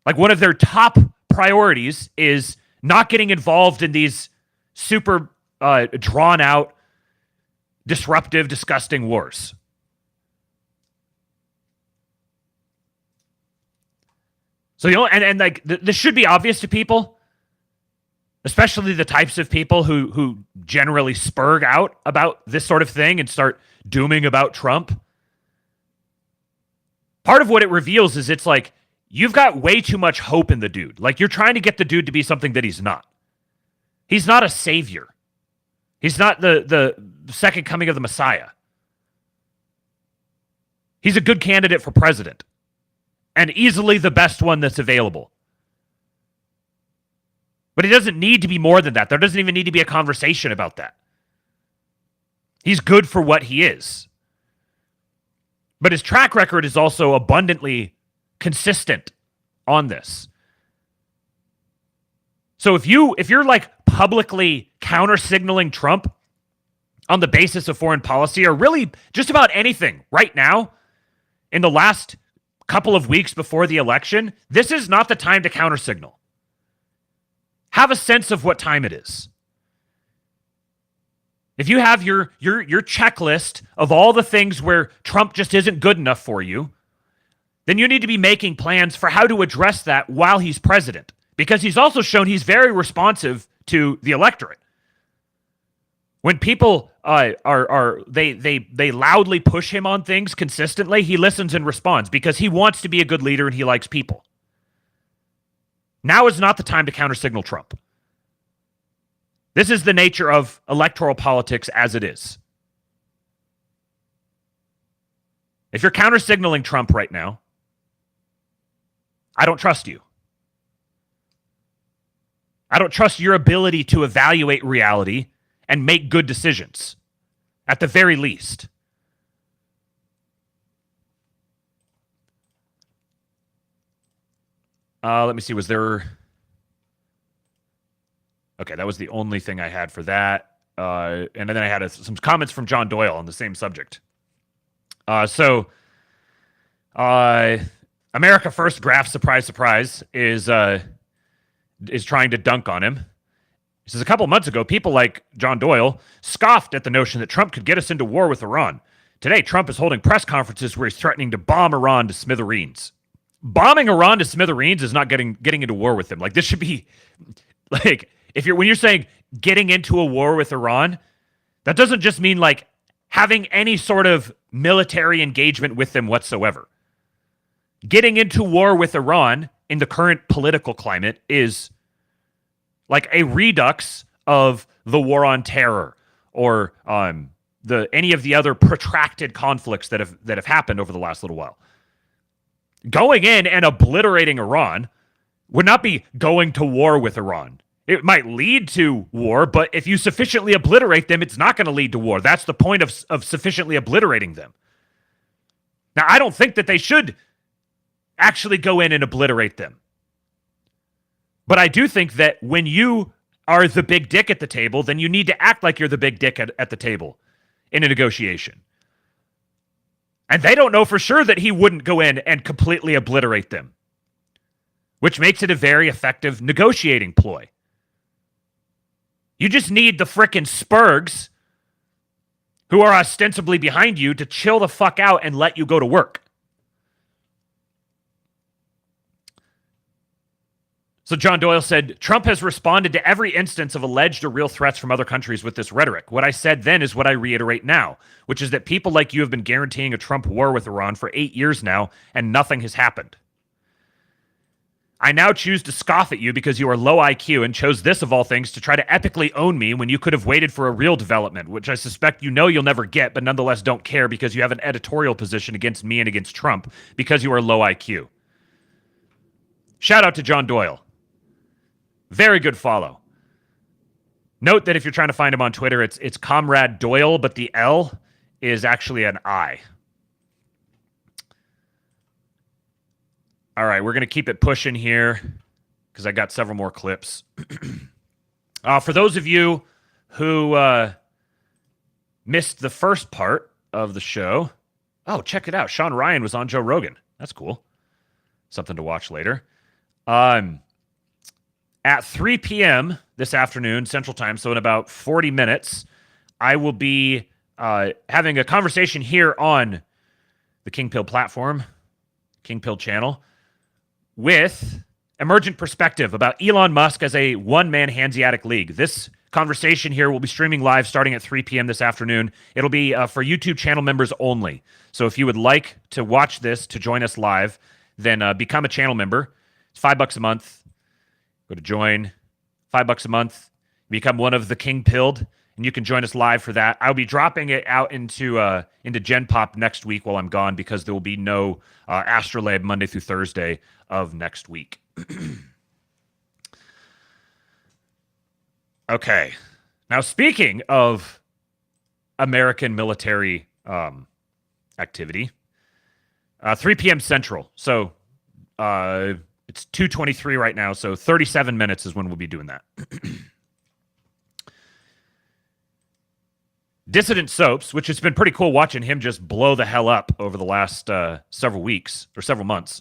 like one of their top priorities is not getting involved in these super drawn out, disruptive, disgusting wars. So, and like, this should be obvious to people, especially the types of people who generally spurg out about this sort of thing and start dooming about Trump. Part of what it reveals is it's like, you've got way too much hope in the dude. Like, you're trying to get the dude to be something that he's not. He's not a savior. He's not the second coming of the Messiah. He's a good candidate for president. And easily the best one that's available. But he doesn't need to be more than that. There doesn't even need to be a conversation about that. He's good for what he is. But his track record is also abundantly consistent on this. So if you're like publicly counter-signaling Trump on the basis of foreign policy, or really just about anything right now, in the last couple of weeks before the election, this is not the time to counter-signal. Have a sense of what time it is. If you have your checklist of all the things where Trump just isn't good enough for you, then you need to be making plans for how to address that while he's president. because he's also shown he's very responsive to the electorate. When people they loudly push him on things consistently, he listens and responds because he wants to be a good leader and he likes people. Now is not the time to countersignal Trump. This is the nature of electoral politics as it is. If you're countersignaling Trump right now, I don't trust you. I don't trust your ability to evaluate reality and make good decisions, at the very least. Let me see, was there... Okay, that was the only thing I had for that. And then I had some comments from John Doyle on the same subject. America First Graph, surprise, surprise, is trying to dunk on him. He says, a couple months ago, people like John Doyle scoffed at the notion that Trump could get us into war with Iran. Today, Trump is holding press conferences where he's threatening to bomb Iran to smithereens. Bombing Iran to smithereens is not getting into war with them. Like, this should be, like, when you're saying getting into a war with Iran, that doesn't just mean, like, having any sort of military engagement with them whatsoever. Getting into war with Iran in the current political climate is like a redux of the war on terror or any of the other protracted conflicts that have happened over the last little while. Going in and obliterating Iran would not be going to war with Iran. It might lead to war, but if you sufficiently obliterate them, it's not going to lead to war. That's the point of sufficiently obliterating them. Now, I don't think that they should actually go in and obliterate them. But I do think that when you are the big dick at the table, then you need to act like you're the big dick at the table in a negotiation. And they don't know for sure that he wouldn't go in and completely obliterate them, which makes it a very effective negotiating ploy. You just need the frickin' Spurgs who are ostensibly behind you to chill the fuck out and let you go to work. So John Doyle said, Trump has responded to every instance of alleged or real threats from other countries with this rhetoric. What I said then is what I reiterate now, which is that people like you have been guaranteeing a Trump war with Iran for 8 years now, and nothing has happened. I now choose to scoff at you because you are low IQ and chose this of all things to try to epically own me when you could have waited for a real development, which I suspect you know you'll never get, but nonetheless don't care because you have an editorial position against me and against Trump because you are low IQ. Shout out to John Doyle. Very good follow. Note that if you're trying to find him on Twitter, it's Comrade Doyle, but the L is actually an I. All right, we're going to keep it pushing here because I got several more clips. For those of you who missed the first part of the show, oh, check it out. Sean Ryan was on Joe Rogan. That's cool. Something to watch later. At 3 p.m. this afternoon, Central Time, so in about 40 minutes, I will be having a conversation here on the King Pill platform, King Pill channel, with Emergent Perspective about Elon Musk as a one-man Hanseatic League. This conversation here will be streaming live starting at 3 p.m. this afternoon. It'll be for YouTube channel members only. So if you would like to watch this, to join us live, then become a channel member. It's $5 a month. Go to join, $5 a month, become one of the King Pilled, and you can join us live for that. I'll be dropping it out into Gen Pop next week while I'm gone because there will be no ASTROLABE Monday through Thursday of next week. Okay. Now, speaking of American military activity, 3 p.m. Central. So, it's 2:23 right now, so 37 minutes is when we'll be doing that. Dissident Soaps, which has been pretty cool watching him just blow the hell up over the last several weeks or several months.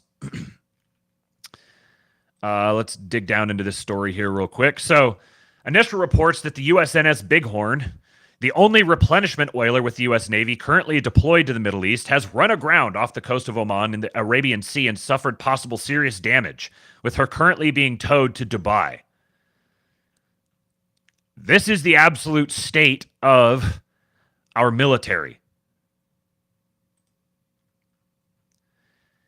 Let's dig down into this story here real quick. So, initial reports that the USNS Bighorn The only replenishment oiler with the U.S. Navy currently deployed to the Middle East has run aground off the coast of Oman in the Arabian Sea and suffered possible serious damage, with her currently being towed to Dubai. This is the absolute state of our military.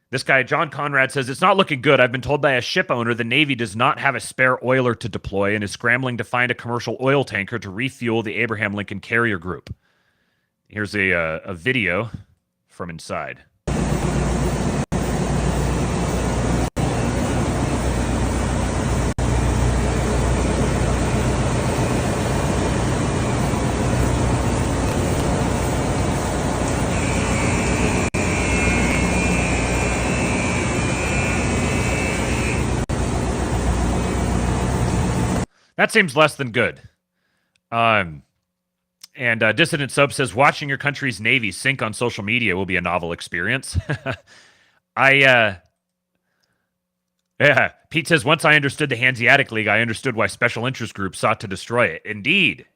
This guy, John Conrad, says, it's not looking good. I've been told by a ship owner the Navy does not have a spare oiler to deploy and is scrambling to find a commercial oil tanker to refuel the Abraham Lincoln Carrier Group. Here's a video from inside. That seems less than good. And Dissident Sub says, watching your country's Navy sink on social media will be a novel experience. Yeah. Pete says, once I understood the Hanseatic League, I understood why special interest groups sought to destroy it. Indeed.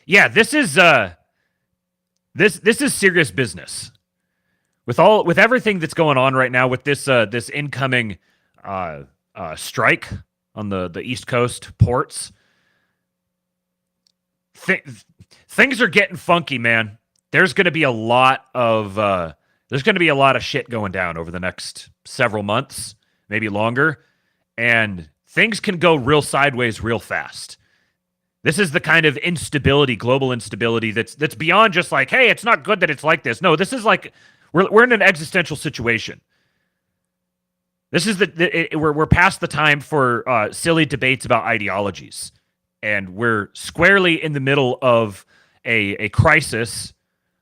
Yeah, this is serious business. With everything that's going on right now, with this incoming strike on the East Coast ports, things are getting funky, man. There's going to be a lot of shit going down over the next several months, maybe longer, and things can go real sideways real fast. This is the kind of instability, global instability that's beyond just like, hey, it's not good that it's like this. No, this is like we're in an existential situation. This is we're past the time for silly debates about ideologies, and we're squarely in the middle of a crisis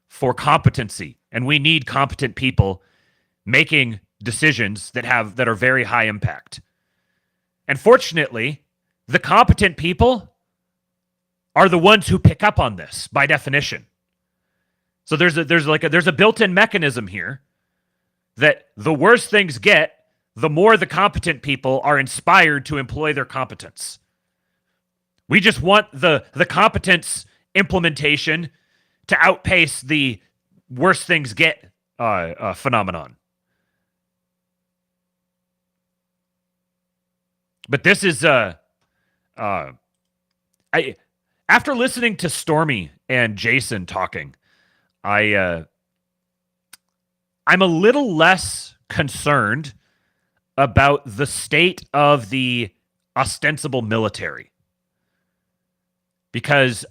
for competency, and we need competent people making decisions that are very high impact. And fortunately, the competent people are the ones who pick up on this by definition. So there's a built-in mechanism here that the worse things get, the more the competent people are inspired to employ their competence. We just want the competence implementation to outpace the worse things get phenomenon. But this is after listening to Stormy and Jason talking, I'm a little less concerned about the state of the ostensible military, because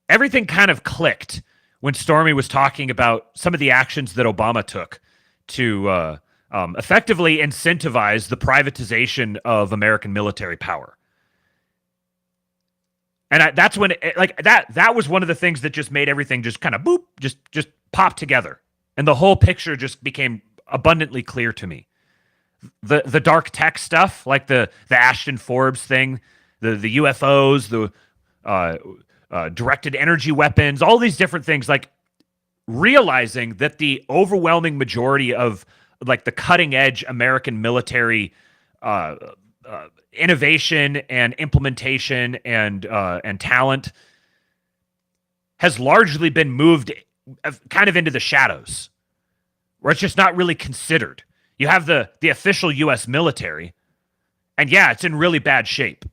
everything kind of clicked when Stormy was talking about some of the actions that Obama took to effectively incentivize the privatization of American military power. And that's when that was one of the things that just made everything just kind of boop, just pop together. And the whole picture just became abundantly clear to me. The dark tech stuff, like the Ashton Forbes thing, the UFOs, the directed energy weapons, all these different things, like realizing that the overwhelming majority of like the cutting edge American military innovation and implementation and talent has largely been moved kind of into the shadows, where it's just not really considered. You have the official U.S. military, and yeah, it's in really bad shape,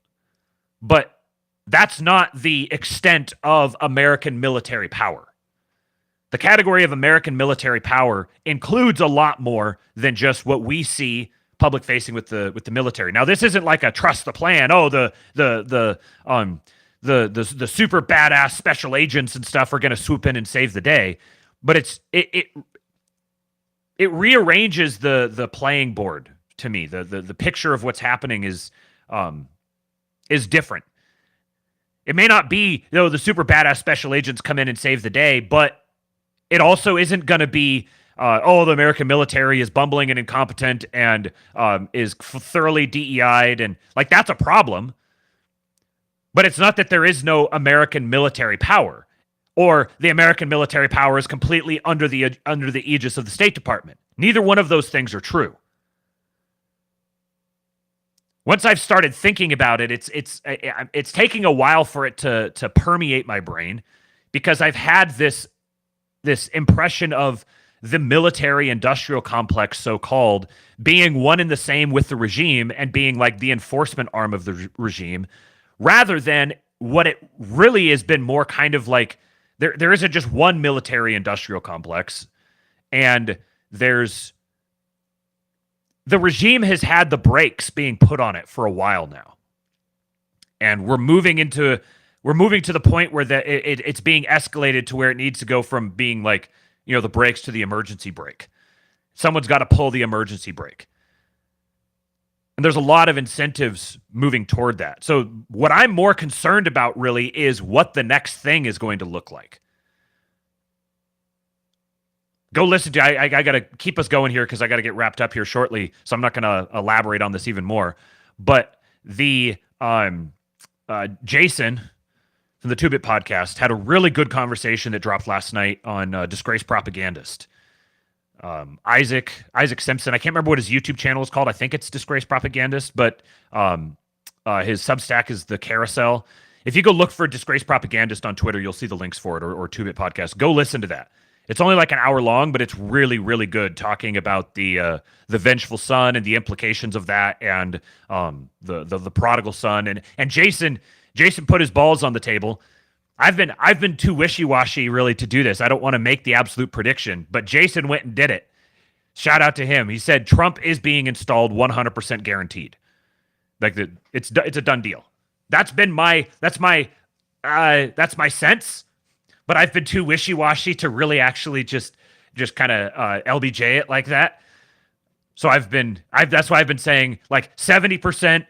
but that's not the extent of American military power. The category of American military power includes a lot more than just what we see public facing with the military. Now, this isn't like a trust the plan. Oh, the super badass special agents and stuff are going to swoop in and save the day, but it rearranges the playing board to me. The picture of what's happening is different. It may not be, the super badass special agents come in and save the day, but it also isn't going to be, the American military is bumbling and incompetent and is thoroughly DEI'd, and like that's a problem. But it's not that there is no American military power, or the American military power is completely under the aegis of the State Department. Neither one of those things are true. once I've started thinking about it, it's taking a while for it to permeate my brain, because I've had this impression of the military industrial complex, so-called, being one and the same with the regime and being like the enforcement arm of the regime, rather than what it really has been more kind of like there isn't just one military industrial complex, and the regime has had the brakes being put on it for a while now. And we're moving to the point where it's being escalated to where it needs to go from being like, the brakes to the emergency brake. Someone's got to pull the emergency brake. And there's a lot of incentives moving toward that. So what I'm more concerned about really is what the next thing is going to look like. Go listen to, I got to keep us going here because I got to get wrapped up here shortly. So I'm not going to elaborate on this even more. But the Jason from the 2-Bit podcast had a really good conversation that dropped last night on Disgrace Propagandist. Isaac Simpson, I can't remember what his YouTube channel is called. I think it's Disgrace Propagandist, but his Substack is The Carousel. If you go look for Disgrace Propagandist on Twitter, you'll see the links for it, or 2-Bit podcast. Go listen to that. It's only like an hour long, but it's really, really good, talking about the vengeful son and the implications of that, and the prodigal son. And Jason put his balls on the table. I've been too wishy-washy really to do this. I don't want to make the absolute prediction, but Jason went and did it. Shout out to him. He said Trump is being installed 100% guaranteed. Like it's a done deal. That's my sense. But I've been too wishy-washy to really actually just kind of LBJ it like that. So that's why I've been saying like 70%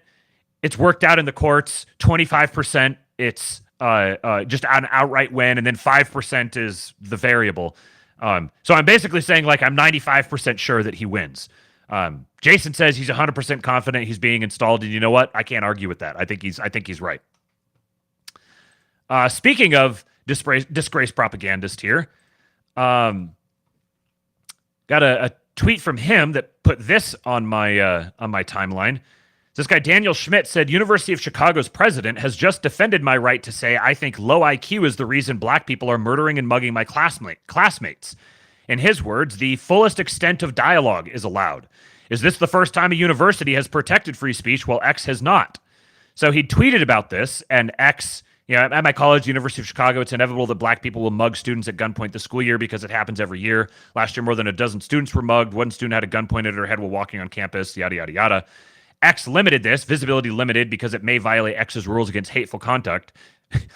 it's worked out in the courts, 25% it's just an outright win, and then 5% is the variable. So I'm basically saying like I'm 95% sure that he wins. Jason says he's 100% confident he's being installed, and you know what? I can't argue with that. I think he's right. Speaking of disgrace propagandist here, got a tweet from him that put this on my timeline. This guy Daniel Schmidt said, University of Chicago's president has just defended my right to say I think low IQ is the reason black people are murdering and mugging my classmates. In his words, the fullest extent of dialogue is allowed. Is this the first time a university has protected free speech while X has not? So he tweeted about this, and X, at my college, University of Chicago, it's inevitable that black people will mug students at gunpoint this school year because it happens every year. Last year, more than a dozen students were mugged. One student had a gun pointed at her head while walking on campus, yada, yada, yada. X limited this, visibility limited, because it may violate X's rules against hateful conduct.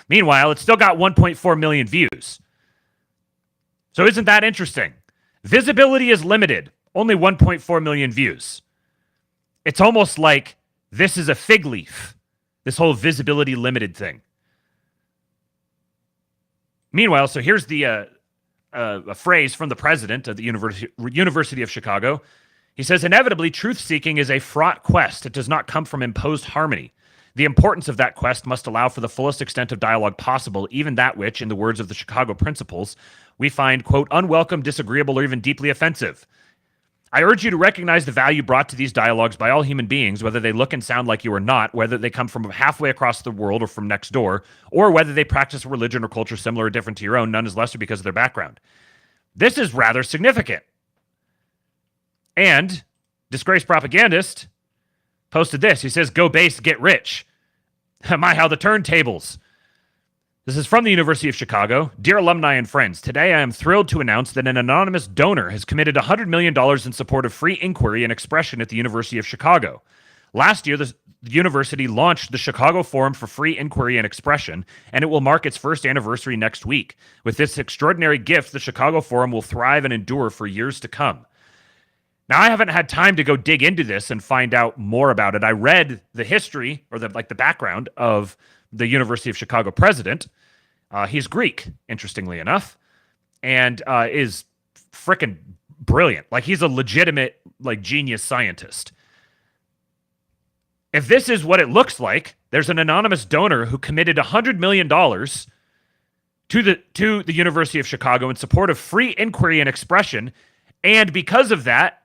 Meanwhile, it's still got 1.4 million views. So isn't that interesting? Visibility is limited, only 1.4 million views. It's almost like this is a fig leaf, this whole visibility limited thing. Meanwhile, so here's the a phrase from the president of the University of Chicago. He says, inevitably, truth-seeking is a fraught quest. It does not come from imposed harmony. The importance of that quest must allow for the fullest extent of dialogue possible, even that which, in the words of the Chicago Principles, we find, quote, unwelcome, disagreeable, or even deeply offensive. I urge you to recognize the value brought to these dialogues by all human beings, whether they look and sound like you or not, whether they come from halfway across the world or from next door, or whether they practice a religion or culture similar or different to your own, none is lesser because of their background. This is rather significant. And Disgrace Propagandist posted this. He says, go base, get rich. My, how the turntables. This is from the University of Chicago. Dear alumni and friends, today I am thrilled to announce that an anonymous donor has committed $100 million in support of free inquiry and expression at the University of Chicago. Last year, the university launched the Chicago Forum for Free Inquiry and Expression, and it will mark its first anniversary next week. With this extraordinary gift, the Chicago Forum will thrive and endure for years to come. Now, I haven't had time to go dig into this and find out more about it. I read the history, or the background of the University of Chicago president. He's Greek, interestingly enough, and is frickin' brilliant. Like, he's a legitimate, genius scientist. If this is what it looks like, there's an anonymous donor who committed $100 million to the University of Chicago in support of free inquiry and expression, and because of that,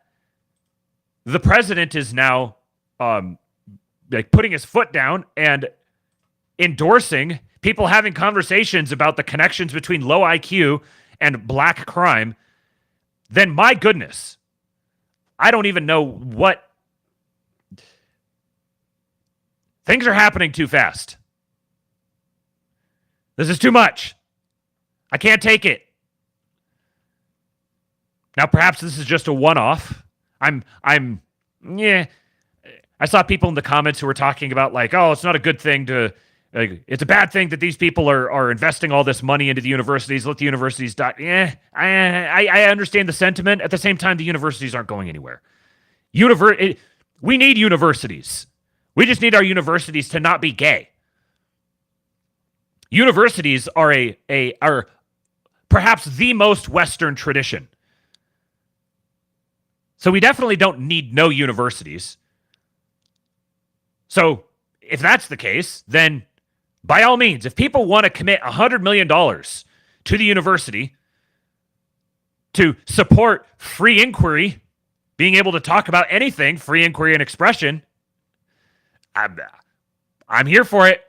the president is now like putting his foot down and endorsing people having conversations about the connections between low IQ and black crime, then my goodness, I don't even know what. Things are happening too fast. This is too much. I can't take it. Now, perhaps this is just a one-off. Yeah. I saw people in the comments who were talking about like, oh, it's not a good thing to, like, it's a bad thing that these people are investing all this money into the universities. Let the universities die. Yeah, I understand the sentiment. At the same time, the universities aren't going anywhere. We need universities. We just need our universities to not be gay. Universities are perhaps the most Western tradition. So we definitely don't need no universities. So if that's the case, then by all means, if people want to commit $100 million to the university to support free inquiry, being able to talk about anything, free inquiry and expression, I'm here for it.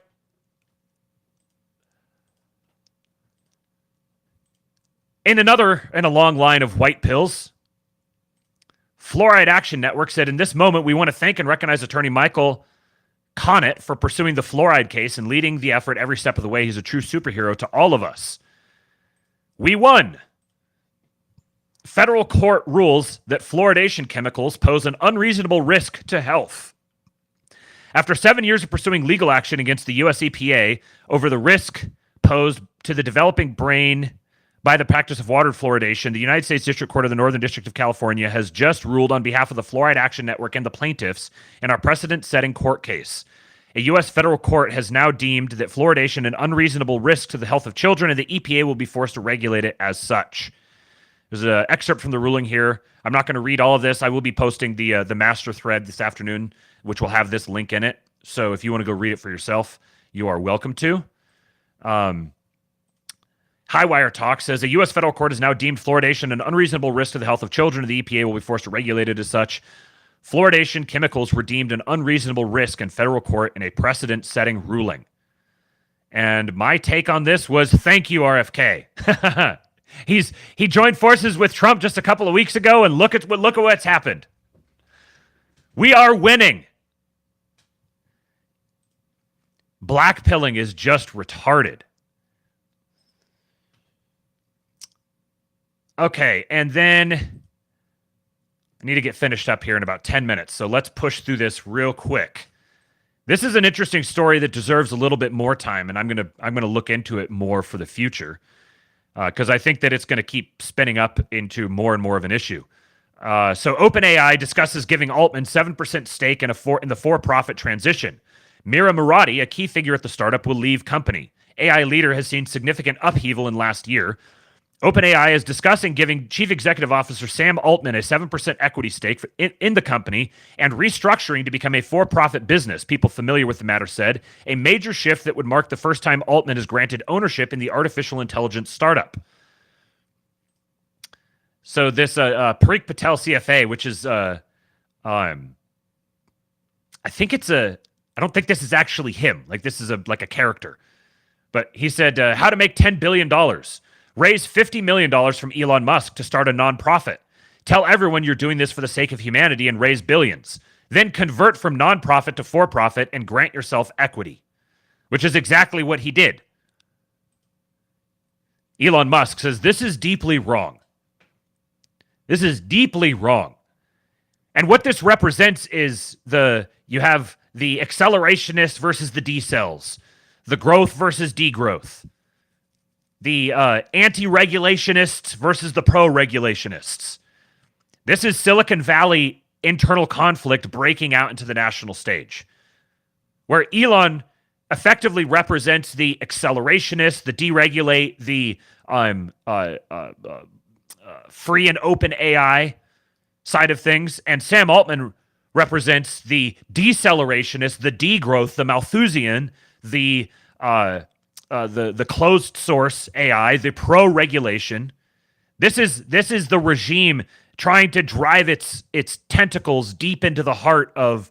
In a long line of white pills, Fluoride Action Network said, in this moment, we want to thank and recognize attorney Michael Connett for pursuing the fluoride case and leading the effort every step of the way. He's a true superhero to all of us. We won. Federal court rules that fluoridation chemicals pose an unreasonable risk to health. After 7 years of pursuing legal action against the US EPA over the risk posed to the developing brain by the practice of water fluoridation, the United States District Court of the Northern District of California has just ruled on behalf of the Fluoride Action Network and the plaintiffs in our precedent-setting court case. A U.S. federal court has now deemed that fluoridation an unreasonable risk to the health of children, and the EPA will be forced to regulate it as such. There's an excerpt from the ruling here. I'm not going to read all of this. I will be posting the master thread this afternoon, which will have this link in it. So if you want to go read it for yourself, you are welcome to. Highwire Talk says a U.S. federal court has now deemed fluoridation an unreasonable risk to the health of children, and the EPA will be forced to regulate it as such. Fluoridation chemicals were deemed an unreasonable risk in federal court in a precedent-setting ruling. And my take on this was, thank you, RFK. He joined forces with Trump just a couple of weeks ago, and look at what's happened. We are winning. Blackpilling is just retarded. Okay, and then I need to get finished up here in about 10 minutes, so let's push through this real quick. This is an interesting story that deserves a little bit more time, and I'm gonna look into it more for the future because I think that it's going to keep spinning up into more and more of an issue. So OpenAI discusses giving Altman 7% stake in the for-profit transition. Mira Murati, a key figure at the startup, will leave company. AI leader has seen significant upheaval in last year. OpenAI is discussing giving Chief Executive Officer Sam Altman a 7% equity stake in the company and restructuring to become a for-profit business, people familiar with the matter said, a major shift that would mark the first time Altman is granted ownership in the artificial intelligence startup. So this Parikh Patel CFA, which is, I don't think this is actually him. Like this is like a character. But he said, how to make $10 billion. Raise $50 million from Elon Musk to start a nonprofit. Tell everyone you're doing this for the sake of humanity and raise billions. Then convert from nonprofit to for-profit and grant yourself equity, which is exactly what he did. Elon Musk says, this is deeply wrong. This is deeply wrong. And what this represents is you have the accelerationist versus the decels, the growth versus degrowth. The anti-regulationists versus the pro-regulationists. This is Silicon Valley internal conflict breaking out into the national stage, where Elon effectively represents the accelerationist, the deregulate, the free and open AI side of things, and Sam Altman represents the decelerationist, the degrowth, the Malthusian, the closed source AI, the pro-regulation. This is the regime trying to drive its tentacles deep into the heart of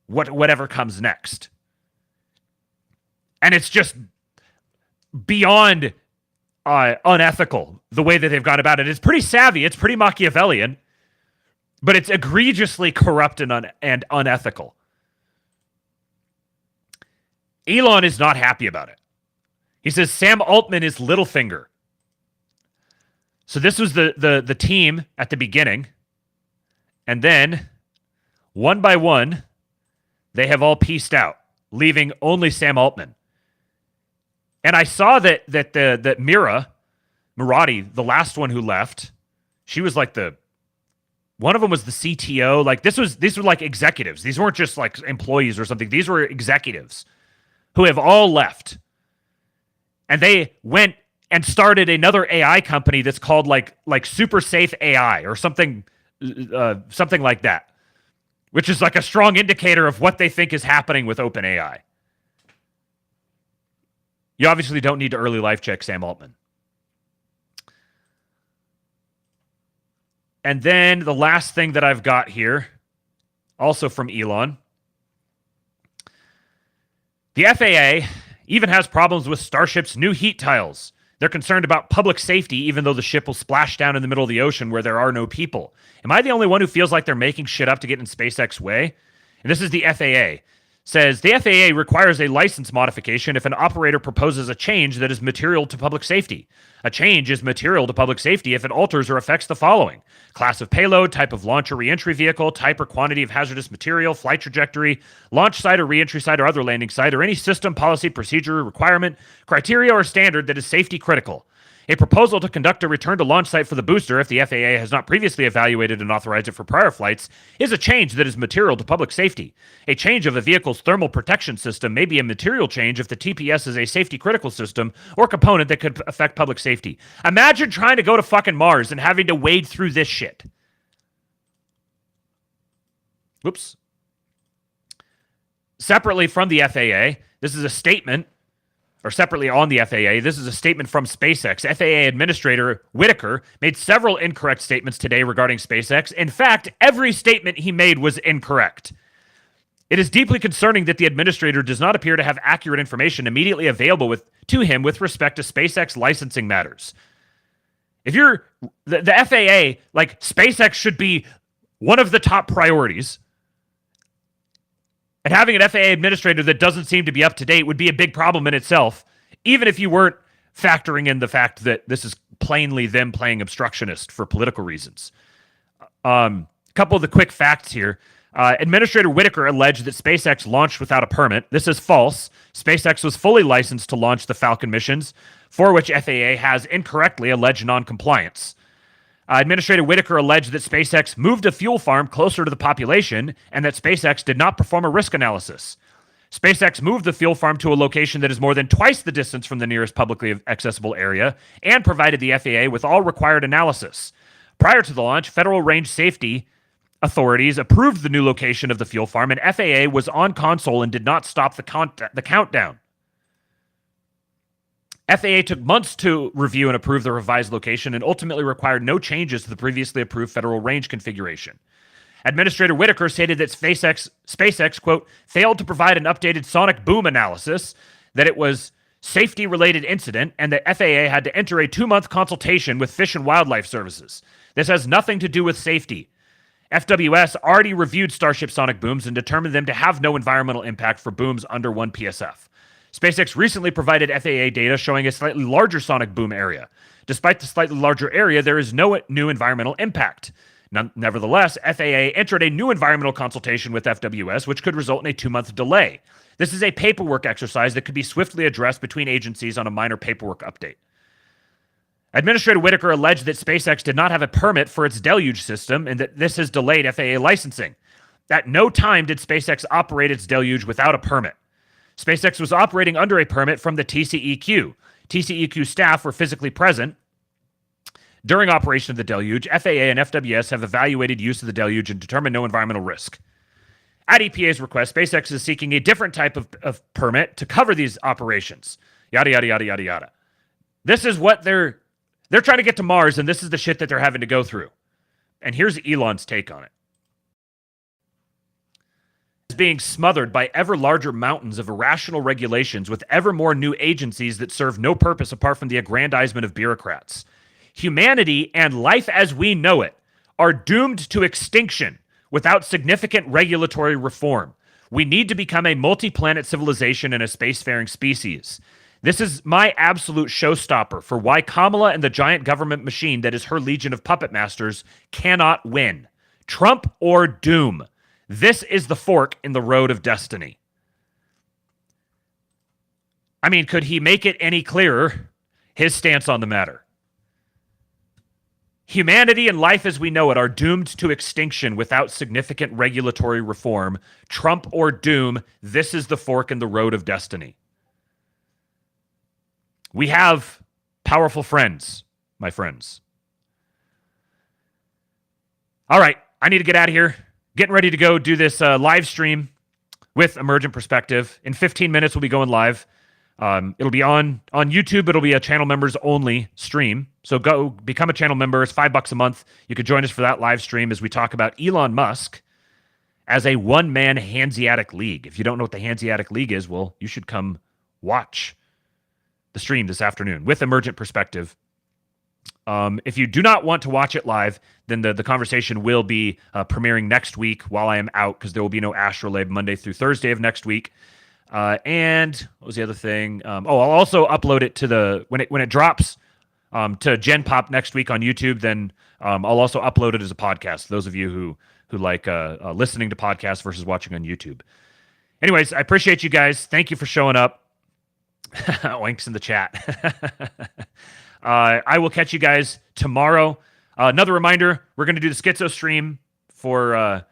whatever comes next. And it's just beyond unethical the way that they've gone about it. It's pretty savvy. It's pretty Machiavellian, but it's egregiously corrupt and unethical. Elon is not happy about it. He says Sam Altman is Littlefinger. So this was the team at the beginning. And then, one by one, they have all pieced out, leaving only Sam Altman. And I saw that Murati, the last one who left, she was like one of them was the CTO. Like these were like executives. These weren't just like employees or something. These were executives who have all left. And they went and started another AI company that's called like Super Safe AI or something like that, which is like a strong indicator of what they think is happening with OpenAI. You obviously don't need to early life check Sam Altman. And then the last thing that I've got here, also from Elon. The FAA even has problems with Starship's new heat tiles. They're concerned about public safety, even though the ship will splash down in the middle of the ocean where there are no people. Am I the only one who feels like they're making shit up to get in SpaceX way? And this is the FAA. Says the FAA requires a license modification if an operator proposes a change that is material to public safety. A change is material to public safety if it alters or affects the following: class of payload, type of launch or reentry vehicle, type or quantity of hazardous material, flight trajectory, launch site or reentry site or other landing site, or any system, policy, procedure, requirement, criteria, or standard that is safety critical. A proposal to conduct a return to launch site for the booster, if the FAA has not previously evaluated and authorized it for prior flights, is a change that is material to public safety. A change of a vehicle's thermal protection system may be a material change if the TPS is a safety critical system or component that could affect public safety. Imagine trying to go to fucking Mars and having to wade through this shit. Whoops. Separately from the FAA, this is a statement. Or separately on the FAA, this is a statement from SpaceX. FAA Administrator Whitaker made several incorrect statements today regarding SpaceX. In fact, every statement he made was incorrect. It is deeply concerning that the administrator does not appear to have accurate information immediately available to him with respect to SpaceX licensing matters. If you're the FAA, like SpaceX should be one of the top priorities. And having an FAA administrator that doesn't seem to be up to date would be a big problem in itself, even if you weren't factoring in the fact that this is plainly them playing obstructionist for political reasons. A couple of the quick facts here. Administrator Whitaker alleged that SpaceX launched without a permit. This is false. SpaceX was fully licensed to launch the Falcon missions, for which FAA has incorrectly alleged noncompliance. Administrator Whitaker alleged that SpaceX moved a fuel farm closer to the population and that SpaceX did not perform a risk analysis. SpaceX moved the fuel farm to a location that is more than twice the distance from the nearest publicly accessible area and provided the FAA with all required analysis. Prior to the launch, federal range safety authorities approved the new location of the fuel farm, and FAA was on console and did not stop the countdown. FAA took months to review and approve the revised location and ultimately required no changes to the previously approved federal range configuration. Administrator Whitaker stated that SpaceX, quote, failed to provide an updated sonic boom analysis, that it was safety-related incident, and that FAA had to enter a 2-month consultation with Fish and Wildlife Services. This has nothing to do with safety. FWS already reviewed Starship sonic booms and determined them to have no environmental impact for booms under 1 PSF. SpaceX recently provided FAA data showing a slightly larger sonic boom area. Despite the slightly larger area, there is no new environmental impact. Nevertheless, FAA entered a new environmental consultation with FWS, which could result in a 2-month delay. This is a paperwork exercise that could be swiftly addressed between agencies on a minor paperwork update. Administrator Whitaker alleged that SpaceX did not have a permit for its deluge system and that this has delayed FAA licensing. At no time did SpaceX operate its deluge without a permit. SpaceX was operating under a permit from the TCEQ. TCEQ staff were physically present during operation of the deluge. FAA and FWS have evaluated use of the deluge and determined no environmental risk. At EPA's request, SpaceX is seeking a different type of permit to cover these operations. Yada, yada, yada, yada, yada. This is what they're trying to get to Mars, and this is the shit that they're having to go through. And here's Elon's take on it. being smothered by ever larger mountains of irrational regulations with ever more new agencies that serve no purpose apart from the aggrandizement of bureaucrats. Humanity and life as we know it are doomed to extinction without significant regulatory reform. We need to become a multi-planet civilization and a spacefaring species. This is my absolute showstopper for why Kamala and the giant government machine that is her legion of puppet masters cannot win. Trump or doom. This is the fork in the road of destiny. I mean, could he make it any clearer? His stance on the matter. Humanity and life as we know it are doomed to extinction without significant regulatory reform. Trump or doom, this is the fork in the road of destiny. We have powerful friends, my friends. All right, I need to get out of here. Getting ready to go do this live stream with Emergent Perspective. In 15 minutes, we'll be going live. It'll be on YouTube. It'll be a channel members only stream. So go become a channel member. It's $5 a month. You could join us for that live stream as we talk about Elon Musk as a one-man Hanseatic League. If you don't know what the Hanseatic League is, well, you should come watch the stream this afternoon with Emergent Perspective. If you do not want to watch it live, then the conversation will be premiering next week while I am out, because there will be no ASTROLABE Monday through Thursday of next week. And what was the other thing? I'll also upload it to when it drops to Gen Pop next week on YouTube. Then I'll also upload it as a podcast. Those of you who like listening to podcasts versus watching on YouTube. Anyways, I appreciate you guys. Thank you for showing up. Oinks in the chat. I will catch you guys tomorrow. Another reminder, we're going to do the Schizo stream for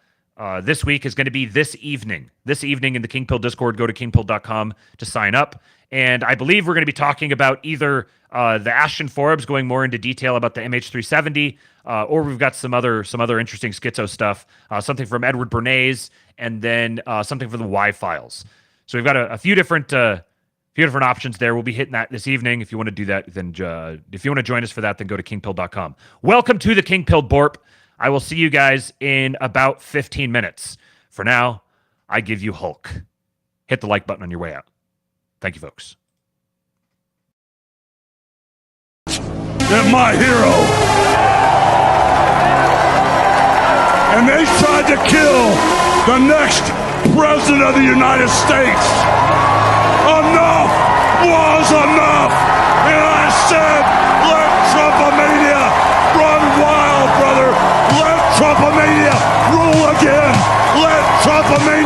this week is going to be this evening. This evening in the King Pill Discord. Go to kingpill.com to sign up. And I believe we're going to be talking about either the Ashton Forbes, going more into detail about the MH370, or we've got some other interesting Schizo stuff, something from Edward Bernays, and then something from the Y-Files. So we've got a few different options there. We'll be hitting that this evening. If you want to do that, then if you want to join us for that, then go to kingpill.com. Welcome to the King Pill Borp. I will see you guys in about 15 minutes. For now, I give you Hulk. Hit the like button on your way out. Thank you, folks. They're my hero. And they tried to kill the next president of the United States. Enough was enough. And I said, let Trumpomania run wild, brother. Let Trumpomania rule again. Let Trumpomania